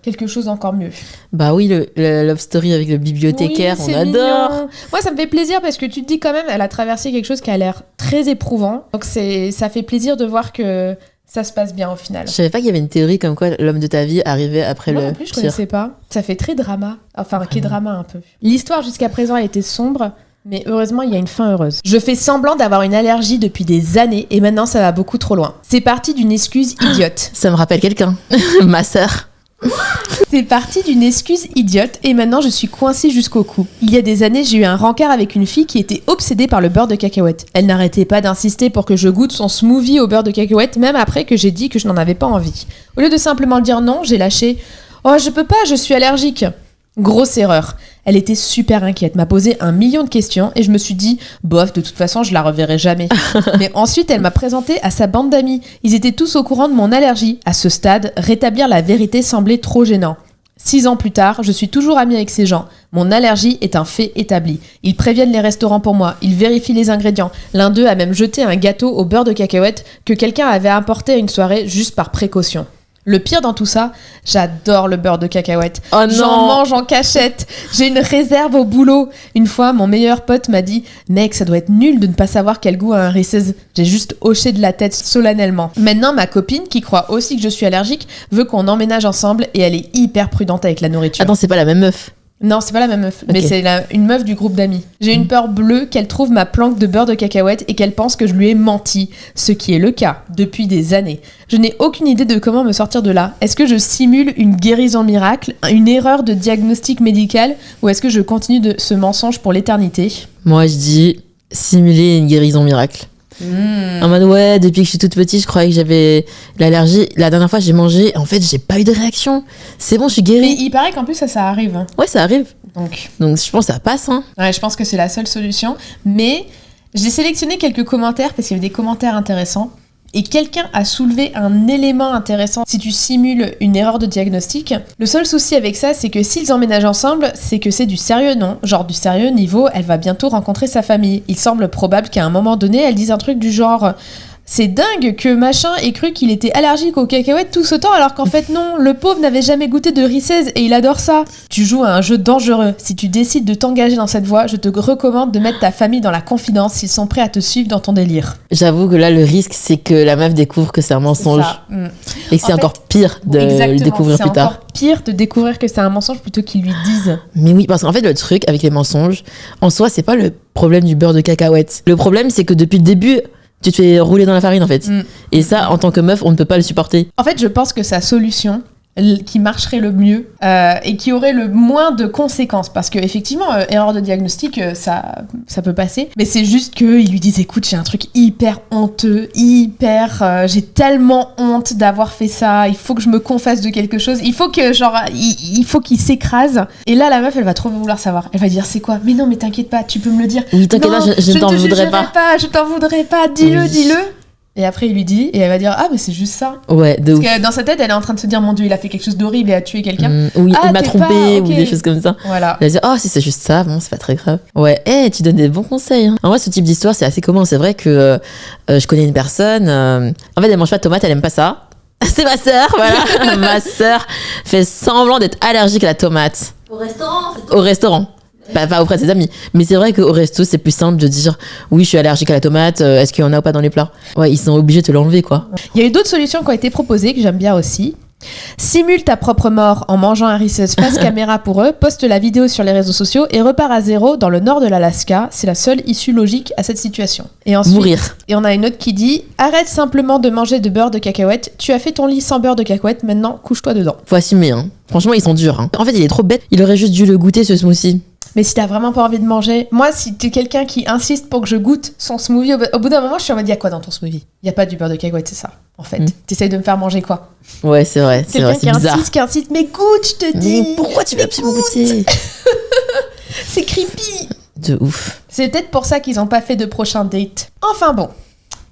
A: quelque chose d'encore mieux.
B: Bah oui, le love story avec le bibliothécaire,
A: Oui,
B: on
A: c'est
B: adore.
A: mignon. Moi, ça me fait plaisir parce que tu te dis quand même, elle a traversé quelque chose qui a l'air très éprouvant. Donc ça fait plaisir de voir que ça se passe bien au final.
B: Je savais pas qu'il y avait une théorie comme quoi l'homme de ta vie arrivait après
A: Moi
B: le
A: non plus, je
B: pire.
A: connaissais pas. Ça fait très drama. Enfin, K-drama un peu. L'histoire jusqu'à présent a été sombre, mais heureusement, il y a une fin heureuse. Je fais semblant d'avoir une allergie depuis des années et maintenant, ça va beaucoup trop loin. C'est parti d'une excuse idiote.
B: Ça me rappelle quelqu'un. Ma sœur.
A: C'est parti d'une excuse idiote et maintenant je suis coincée jusqu'au cou. Il y a des années, j'ai eu un rencard avec une fille qui était obsédée par le beurre de cacahuète. Elle n'arrêtait pas d'insister pour que je goûte son smoothie au beurre de cacahuète, même après que j'ai dit que je n'en avais pas envie. Au lieu de simplement dire non, j'ai lâché « Oh, je peux pas, je suis allergique !» Grosse erreur. Elle était super inquiète, m'a posé 1 million de questions et je me suis dit « Bof, de toute façon, je la reverrai jamais. » Mais ensuite, elle m'a présenté à sa bande d'amis. Ils étaient tous au courant de mon allergie. À ce stade, rétablir la vérité semblait trop gênant. 6 ans plus tard, je suis toujours amie avec ces gens. Mon allergie est un fait établi. Ils préviennent les restaurants pour moi, ils vérifient les ingrédients. L'un d'eux a même jeté un gâteau au beurre de cacahuète que quelqu'un avait apporté à une soirée juste par précaution. Le pire dans tout ça, j'adore le beurre de cacahuète.
B: Oh non.
A: J'en mange en cachette. J'ai une réserve au boulot. Une fois, mon meilleur pote m'a dit « Mec, ça doit être nul de ne pas savoir quel goût a un Reese's. » J'ai juste hoché de la tête solennellement. Maintenant, ma copine, qui croit aussi que je suis allergique, veut qu'on emménage ensemble et elle est hyper prudente avec la nourriture.
B: Attends, c'est pas la même meuf.
A: Non, c'est pas la même meuf, mais
B: Ok.
A: c'est une meuf du groupe d'amis. J'ai une peur bleue qu'elle trouve ma planque de beurre de cacahuète et qu'elle pense que je lui ai menti, ce qui est le cas depuis des années. Je n'ai aucune idée de comment me sortir de là. Est-ce que je simule une guérison miracle, une erreur de diagnostic médical, ou est-ce que je continue de ce mensonge pour l'éternité ?
B: Moi, je dis simuler une guérison miracle. En mode, ouais, depuis que je suis toute petite, je croyais que j'avais l'allergie. La dernière fois, j'ai mangé, en fait, j'ai pas eu de réaction. C'est bon, je suis
A: Mais
B: guérie.
A: il paraît qu'en plus ça arrive. Hein.
B: Ouais, ça arrive.
A: Donc,
B: Donc, je pense que ça passe, hein.
A: ouais, je pense que c'est la seule solution. Mais j'ai sélectionné quelques commentaires parce qu'il y avait des commentaires intéressants. Et quelqu'un a soulevé un élément intéressant si tu simules une erreur de diagnostic. Le seul souci avec ça, c'est que s'ils emménagent ensemble, c'est que c'est du sérieux, non ? Genre du sérieux niveau, elle va bientôt rencontrer sa famille. Il semble probable qu'à un moment donné, elle dise un truc du genre... C'est dingue que machin ait cru qu'il était allergique aux cacahuètes tout ce temps alors qu'en fait non, le pauvre n'avait jamais goûté de Reese's et il adore ça. Tu joues à un jeu dangereux. Si tu décides de t'engager dans cette voie, je te recommande de mettre ta famille dans la confidence s'ils sont prêts à te suivre dans ton délire.
B: J'avoue que là, le risque, c'est que la meuf découvre que c'est un mensonge.
A: Ça.
B: Et que c'est
A: En fait,
B: encore pire de
A: Exactement,
B: le découvrir
A: c'est
B: plus tard.
A: encore pire de découvrir que c'est un mensonge plutôt qu'ils lui disent.
B: Mais oui, parce qu'en fait, le truc avec les mensonges, en soi, c'est pas le problème du beurre de cacahuète. Le problème, c'est que depuis le début, tu te fais rouler dans la farine, en fait. Et ça, en tant que meuf, on ne peut pas le supporter.
A: En fait, je pense que sa solution qui marcherait le mieux et qui aurait le moins de conséquences parce que effectivement erreur de diagnostic ça peut passer mais c'est juste qu'ils lui disent écoute j'ai un truc hyper honteux j'ai tellement honte d'avoir fait ça, il faut que je me confesse de quelque chose, il faut que genre il faut qu'il s'écrase et là la meuf elle va trop vouloir savoir, elle va dire c'est quoi, mais non mais t'inquiète pas tu peux me le dire,
B: Oui, t'inquiète
A: non,
B: pas, je ne t'en
A: te
B: voudrais
A: jugerai
B: pas.
A: je t'en voudrais pas, dis-le
B: Oui.
A: dis-le. Et après, il lui dit, et elle va dire ah, mais c'est juste ça.
B: Ouais, de ouf.
A: Parce que dans sa tête, elle est en train de se dire mon Dieu, il a fait quelque chose d'horrible et a tué quelqu'un.
B: Ou
A: Ah,
B: il m'a
A: t'es
B: trompé,
A: pas,
B: ou
A: ok.
B: des choses comme ça.
A: Voilà.
B: Elle va dire, oh, si c'est juste ça, bon, c'est pas très grave. Ouais, tu donnes des bons conseils. Hein. En vrai, ce type d'histoire, c'est assez commun. C'est vrai que je connais une personne, en fait, elle mange pas de tomates, elle aime pas ça. C'est ma sœur, voilà. Ma sœur fait semblant d'être allergique à la tomate. Au restaurant. Pas auprès de ses amis. Mais c'est vrai qu'au resto, c'est plus simple de dire oui, je suis allergique à la tomate, est-ce qu'il y en a ou pas dans les plats ? Ouais, ils sont obligés de te l'enlever, quoi.
A: Il y a eu d'autres solutions qui ont été proposées que j'aime bien aussi. Simule ta propre mort en mangeant un Reese's face caméra pour eux, poste la vidéo sur les réseaux sociaux et repars à zéro dans le nord de l'Alaska. C'est la seule issue logique à cette situation. Et ensuite,
B: Mourir.
A: Et on a une autre qui dit arrête simplement de manger de beurre de cacahuète. Tu as fait ton lit sans beurre de cacahuète, maintenant couche-toi dedans.
B: Faut assumer, hein. Franchement, ils sont durs. Hein. En fait, il est trop bête. Il aurait juste dû le goûter, ce smoothie.
A: Mais si t'as vraiment pas envie de manger, moi, si t'es quelqu'un qui insiste pour que je goûte son smoothie, au bout d'un moment, je suis en mode, y a quoi dans ton smoothie ? Y a pas du beurre de cacahuète, c'est ça, en fait. T'essayes de me faire manger quoi ?
B: Ouais, c'est vrai, c'est vrai,
A: Quelqu'un
B: c'est bizarre.
A: qui insiste, mais goûte, je te dis.
B: Mais pourquoi tu veux absolument
A: goûte.
B: goûter ?
A: C'est creepy.
B: De ouf.
A: C'est peut-être pour ça qu'ils ont pas fait de prochain date. Enfin bon,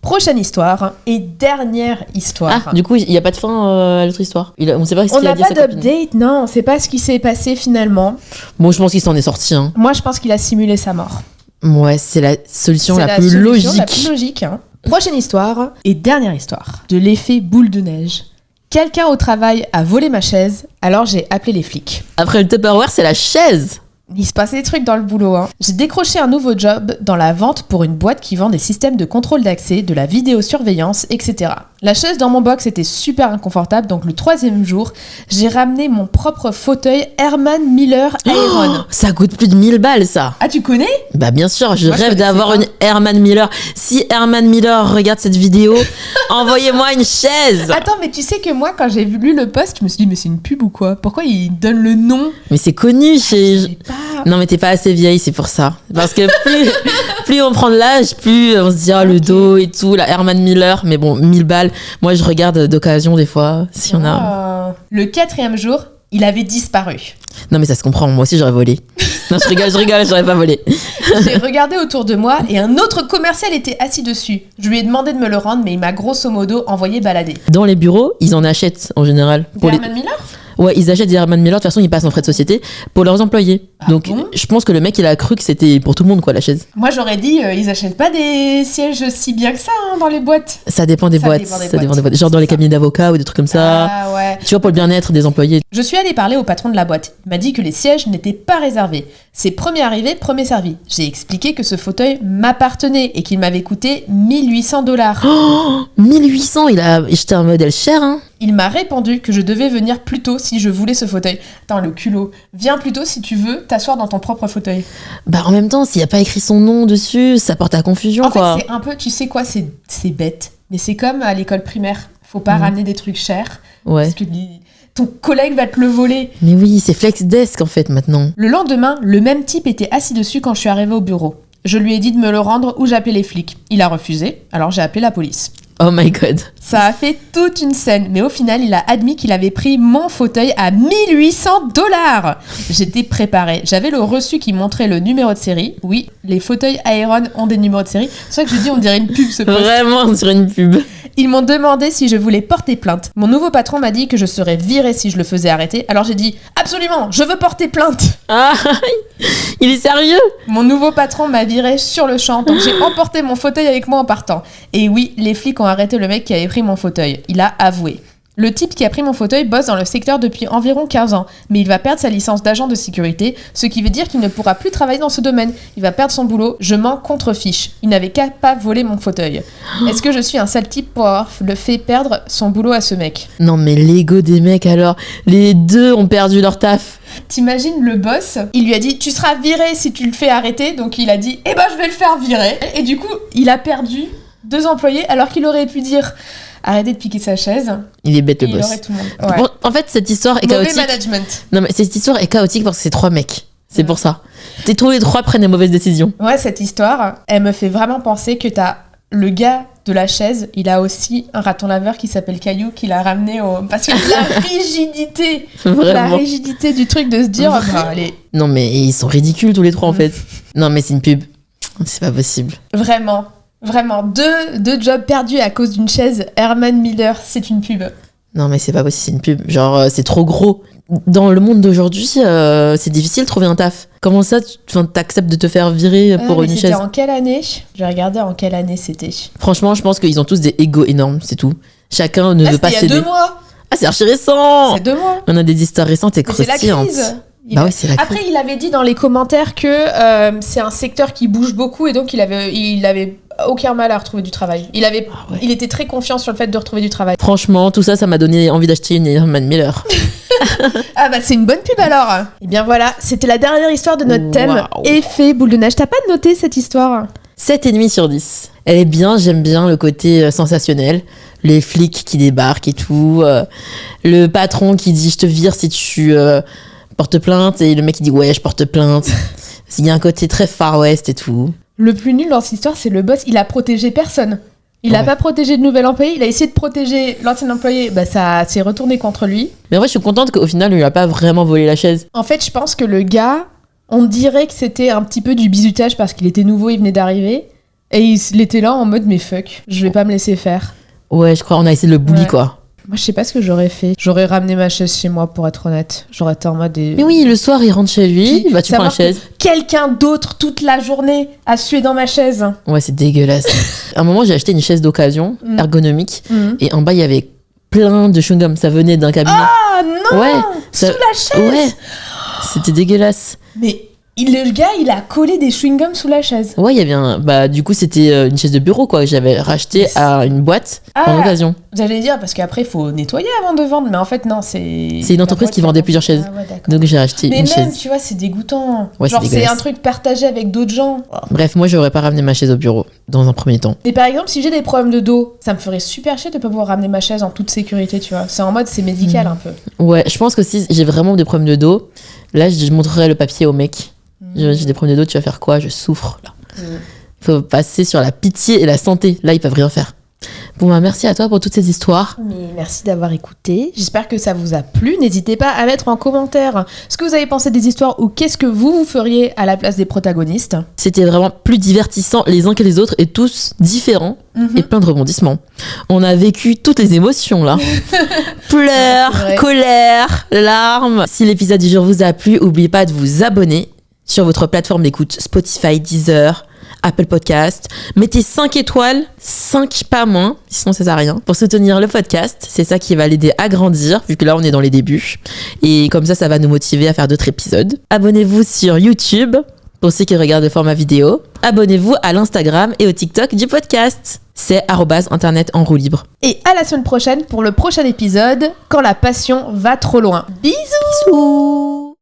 A: prochaine histoire et dernière histoire.
B: Ah, du coup, il y a pas de fin à l'autre histoire. On sait pas ce
A: On
B: qu'il a
A: n'a
B: dit à
A: pas
B: sa copine.
A: d'update, non, on sait pas ce qui s'est passé finalement.
B: Bon, je pense qu'il s'en est sorti. Hein.
A: Moi, je pense qu'il a simulé sa mort.
B: Ouais, c'est la solution
A: C'est
B: la plus
A: solution
B: logique.
A: la plus logique, hein. Prochaine histoire et dernière histoire de l'effet boule de neige. Quelqu'un au travail a volé ma chaise, alors j'ai appelé les flics.
B: Après le Tupperware, c'est la chaise.
A: Il se passait des trucs dans le boulot. Hein. J'ai décroché un nouveau job dans la vente pour une boîte qui vend des systèmes de contrôle d'accès, de la vidéosurveillance, etc. La chaise dans mon box était super inconfortable, donc le 3e jour, j'ai ramené mon propre fauteuil Herman Miller Aeron.
B: Ça coûte plus de 1000 balles, ça.
A: Ah, tu connais ?
B: Bah bien sûr, je
A: Moi, je
B: rêve d'avoir une Herman Miller. Si Herman Miller regarde cette vidéo, envoyez-moi une chaise.
A: Attends, mais tu sais que moi, quand j'ai lu le post, je me suis dit, mais c'est une pub ou quoi ? Pourquoi il donne le nom ?
B: Mais c'est connu chez...
A: Je sais pas.
B: Non mais t'es pas assez vieille, c'est pour ça. Parce que plus on prend de l'âge, plus on se dit le dos et tout, la Herman Miller. Mais bon, 1000 balles, moi je regarde d'occasion des fois, s'il y en a.
A: Le 4e jour, il avait disparu.
B: Non mais ça se comprend, moi aussi j'aurais volé. Non je rigole, j'aurais pas volé.
A: J'ai regardé autour de moi et un autre commercial était assis dessus. Je lui ai demandé de me le rendre, mais il m'a grosso modo envoyé balader.
B: Dans les bureaux, ils en achètent en général.
A: Pour Herman Miller ?
B: Ouais, ils achètent des Herman Miller, de toute façon ils passent en frais de société pour leurs employés.
A: Ah
B: donc
A: bon ?
B: je pense que le mec il a cru que c'était pour tout le monde quoi la chaise.
A: Moi j'aurais dit, ils achètent pas des sièges si bien que ça dans les boîtes.
B: Ça dépend des boîtes. Genre dans les cabinets d'avocats ou des trucs comme ça.
A: Ah ouais.
B: Tu vois, pour le bien-être des employés.
A: Je suis allée parler au patron de la boîte. Il m'a dit que les sièges n'étaient pas réservés. C'est premier arrivé, premier servi. J'ai expliqué que ce fauteuil m'appartenait et qu'il m'avait coûté $1 800.
B: Oh, 1800, il a acheté un modèle cher, hein.
A: Il m'a répondu que je devais venir plus tôt si je voulais ce fauteuil. Attends, le culot. Viens plus tôt si tu veux t'asseoir dans ton propre fauteuil.
B: Bah en même temps, s'il n'y a pas écrit son nom dessus, ça porte à confusion,
A: en
B: quoi.
A: En fait, c'est un peu, tu sais quoi, c'est bête. Mais c'est comme à l'école primaire. Faut pas ramener des trucs chers.
B: Ouais.
A: Parce que ton collègue va te le voler.
B: Mais oui, c'est Flex Desk en fait maintenant.
A: Le lendemain, le même type était assis dessus quand je suis arrivée au bureau. Je lui ai dit de me le rendre ou j'appelais les flics. Il a refusé, alors j'ai appelé la police.
B: Oh my god.
A: Ça a fait toute une scène, mais au final, il a admis qu'il avait pris mon fauteuil à $1 800. J'étais préparée. J'avais le reçu qui montrait le numéro de série. Oui, les fauteuils Aeron ont des numéros de série. C'est vrai que je dis, on dirait une pub ce poste.
B: Vraiment sur une pub.
A: Ils m'ont demandé si je voulais porter plainte. Mon nouveau patron m'a dit que je serais virée si je le faisais arrêter. Alors j'ai dit, absolument, je veux porter plainte.
B: Ah, il est sérieux?
A: Mon nouveau patron m'a virée sur le champ, donc j'ai emporté mon fauteuil avec moi en partant. Et oui, les flics ont arrêté le mec qui avait pris mon fauteuil. Il a avoué. Le type qui a pris mon fauteuil bosse dans le secteur depuis environ 15 ans, mais il va perdre sa licence d'agent de sécurité, ce qui veut dire qu'il ne pourra plus travailler dans ce domaine. Il va perdre son boulot, je m'en contrefiche. Il n'avait qu'à pas voler mon fauteuil. Est-ce que je suis un sale type pour avoir fait perdre son boulot à ce mec?
B: Non mais l'ego des mecs alors, les deux ont perdu leur taf.
A: T'imagines le boss, il lui a dit tu seras viré si tu le fais arrêter, donc il a dit eh ben je vais le faire virer. Et du coup il a perdu 2 employés alors qu'il aurait pu dire arrêtez de piquer sa chaise.
B: Il est bête le boss.
A: Il aurait tout le monde. Ouais.
B: Bon, en fait cette histoire est
A: mauvais
B: chaotique.
A: Management.
B: Non mais cette histoire est chaotique parce que c'est 3 mecs. C'est pour ça. Tous les 3 prennent des mauvaises décisions.
A: Ouais, cette histoire, elle me fait vraiment penser que t'as le gars de la chaise, il a aussi un raton laveur qui s'appelle Caillou, qu'il a ramené au... Parce que la rigidité, la rigidité du truc de se dire... Bah, allez.
B: Non mais ils sont ridicules tous les 3 en fait. Non mais c'est une pub. C'est pas possible.
A: Vraiment. Vraiment. Deux jobs perdus à cause d'une chaise Herman Miller, c'est une pub.
B: Non mais c'est pas possible, c'est une pub. Genre c'est trop gros. Dans le monde d'aujourd'hui, c'est difficile de trouver un taf. Comment ça, t'acceptes de te faire virer pour une chaise?
A: C'était en quelle année? J'ai regardé en quelle année c'était.
B: Franchement, je pense qu'ils ont tous des égos énormes, c'est tout. Chacun ne veut pas céder.
A: Il y a 2 mois.
B: Ah, c'est archi récent.
A: C'est 2 mois.
B: On a des histoires récentes et croustillantes.
A: C'est la crise.
B: Bah oui, c'est la crise.
A: Après, il avait dit dans les commentaires que c'est un secteur qui bouge beaucoup et donc il avait aucun mal à retrouver du travail. Il était très confiant sur le fait de retrouver du travail.
B: Franchement, tout ça m'a donné envie d'acheter une Herman Miller.
A: Ah bah c'est une bonne pub alors. Et bien voilà, c'était la dernière histoire de notre thème. Effet boule de neige. T'as pas noté cette histoire?
B: 7,5 sur 10. Elle est bien, j'aime bien le côté sensationnel. Les flics qui débarquent et tout. Le patron qui dit je te vire si tu portes plainte. Et le mec qui dit ouais, je porte plainte. Il y a un côté très Far West et tout. Le
A: plus nul dans cette histoire, c'est le boss. Il a protégé personne. Il a pas protégé de nouvel employé. Il a essayé de protéger l'ancien employé. Bah ça s'est retourné contre lui.
B: Mais en vrai, je suis contente qu'au final, il lui a pas vraiment volé la chaise.
A: En fait, je pense que le gars, on dirait que c'était un petit peu du bizutage parce qu'il était nouveau, il venait d'arriver. Et il était là en mode mais fuck, je vais pas me laisser faire.
B: Ouais, je crois, on a essayé de le bully quoi.
A: Moi, je sais pas ce que j'aurais fait. J'aurais ramené ma chaise chez moi, pour être honnête. J'aurais été en mode...
B: Mais oui, le soir, il rentre chez lui,
A: Puis,
B: bah tu prends la
A: savoir que
B: chaise.
A: quelqu'un d'autre, toute la journée, a sué dans ma chaise.
B: Ouais, c'est dégueulasse. À un moment, j'ai acheté une chaise d'occasion, ergonomique, et en bas, il y avait plein de chewing-gum. Ça venait d'un cabinet.
A: Ah non,
B: Ouais,
A: sous la chaise.
B: Ouais, c'était dégueulasse.
A: Mais le gars, il a collé des chewing-gums sous la chaise.
B: Ouais, il y avait bah du coup, c'était une chaise de bureau, quoi, que j'avais racheté à une boîte en occasion.
A: J'allais dire, parce qu'après, il faut nettoyer avant de vendre. Mais en fait, non, c'est...
B: C'est une entreprise qui vendait plusieurs chaises.
A: Ah ouais, d'accord.
B: Donc j'ai acheté
A: mais
B: une
A: même,
B: chaise.
A: tu vois, c'est dégoûtant.
B: Ouais,
A: Genre,
B: c'est
A: c'est
B: dégueulasse.
A: un truc partagé avec d'autres gens.
B: Bref, moi, j'aurais pas ramené ma chaise au bureau, dans un premier temps.
A: Et par exemple, si j'ai des problèmes de dos, ça me ferait super chier de pas pouvoir ramener ma chaise en toute sécurité, tu vois. C'est en mode, c'est médical un peu.
B: Ouais, je pense que si j'ai vraiment des problèmes de dos, là, je montrerai le papier au mec. J'ai des problèmes de dos, tu vas faire quoi? Je souffre, là. Faut passer sur la pitié et la santé. Là, ils peuvent rien faire. Bon, bah, merci à toi pour toutes ces histoires.
A: Mais merci d'avoir écouté. J'espère que ça vous a plu. N'hésitez pas à mettre en commentaire ce que vous avez pensé des histoires ou qu'est-ce que vous feriez à la place des protagonistes.
B: C'était vraiment plus divertissant les uns que les autres et tous différents et plein de rebondissements. On a vécu toutes les émotions là. Pleurs, colère, larmes. Si l'épisode du jour vous a plu, n'oubliez pas de vous abonner sur votre plateforme d'écoute Spotify, Deezer, Apple Podcast. Mettez 5 étoiles, 5 pas moins, sinon ça sert à rien, pour soutenir le podcast. C'est ça qui va l'aider à grandir, vu que là on est dans les débuts. Et comme ça va nous motiver à faire d'autres épisodes. Abonnez-vous sur YouTube, pour ceux qui regardent le format vidéo. Abonnez-vous à l'Instagram et au TikTok du podcast. C'est @internet en roue libre.
A: Et à la semaine prochaine pour le prochain épisode, quand la passion va trop loin. Bisous.
B: Bisous.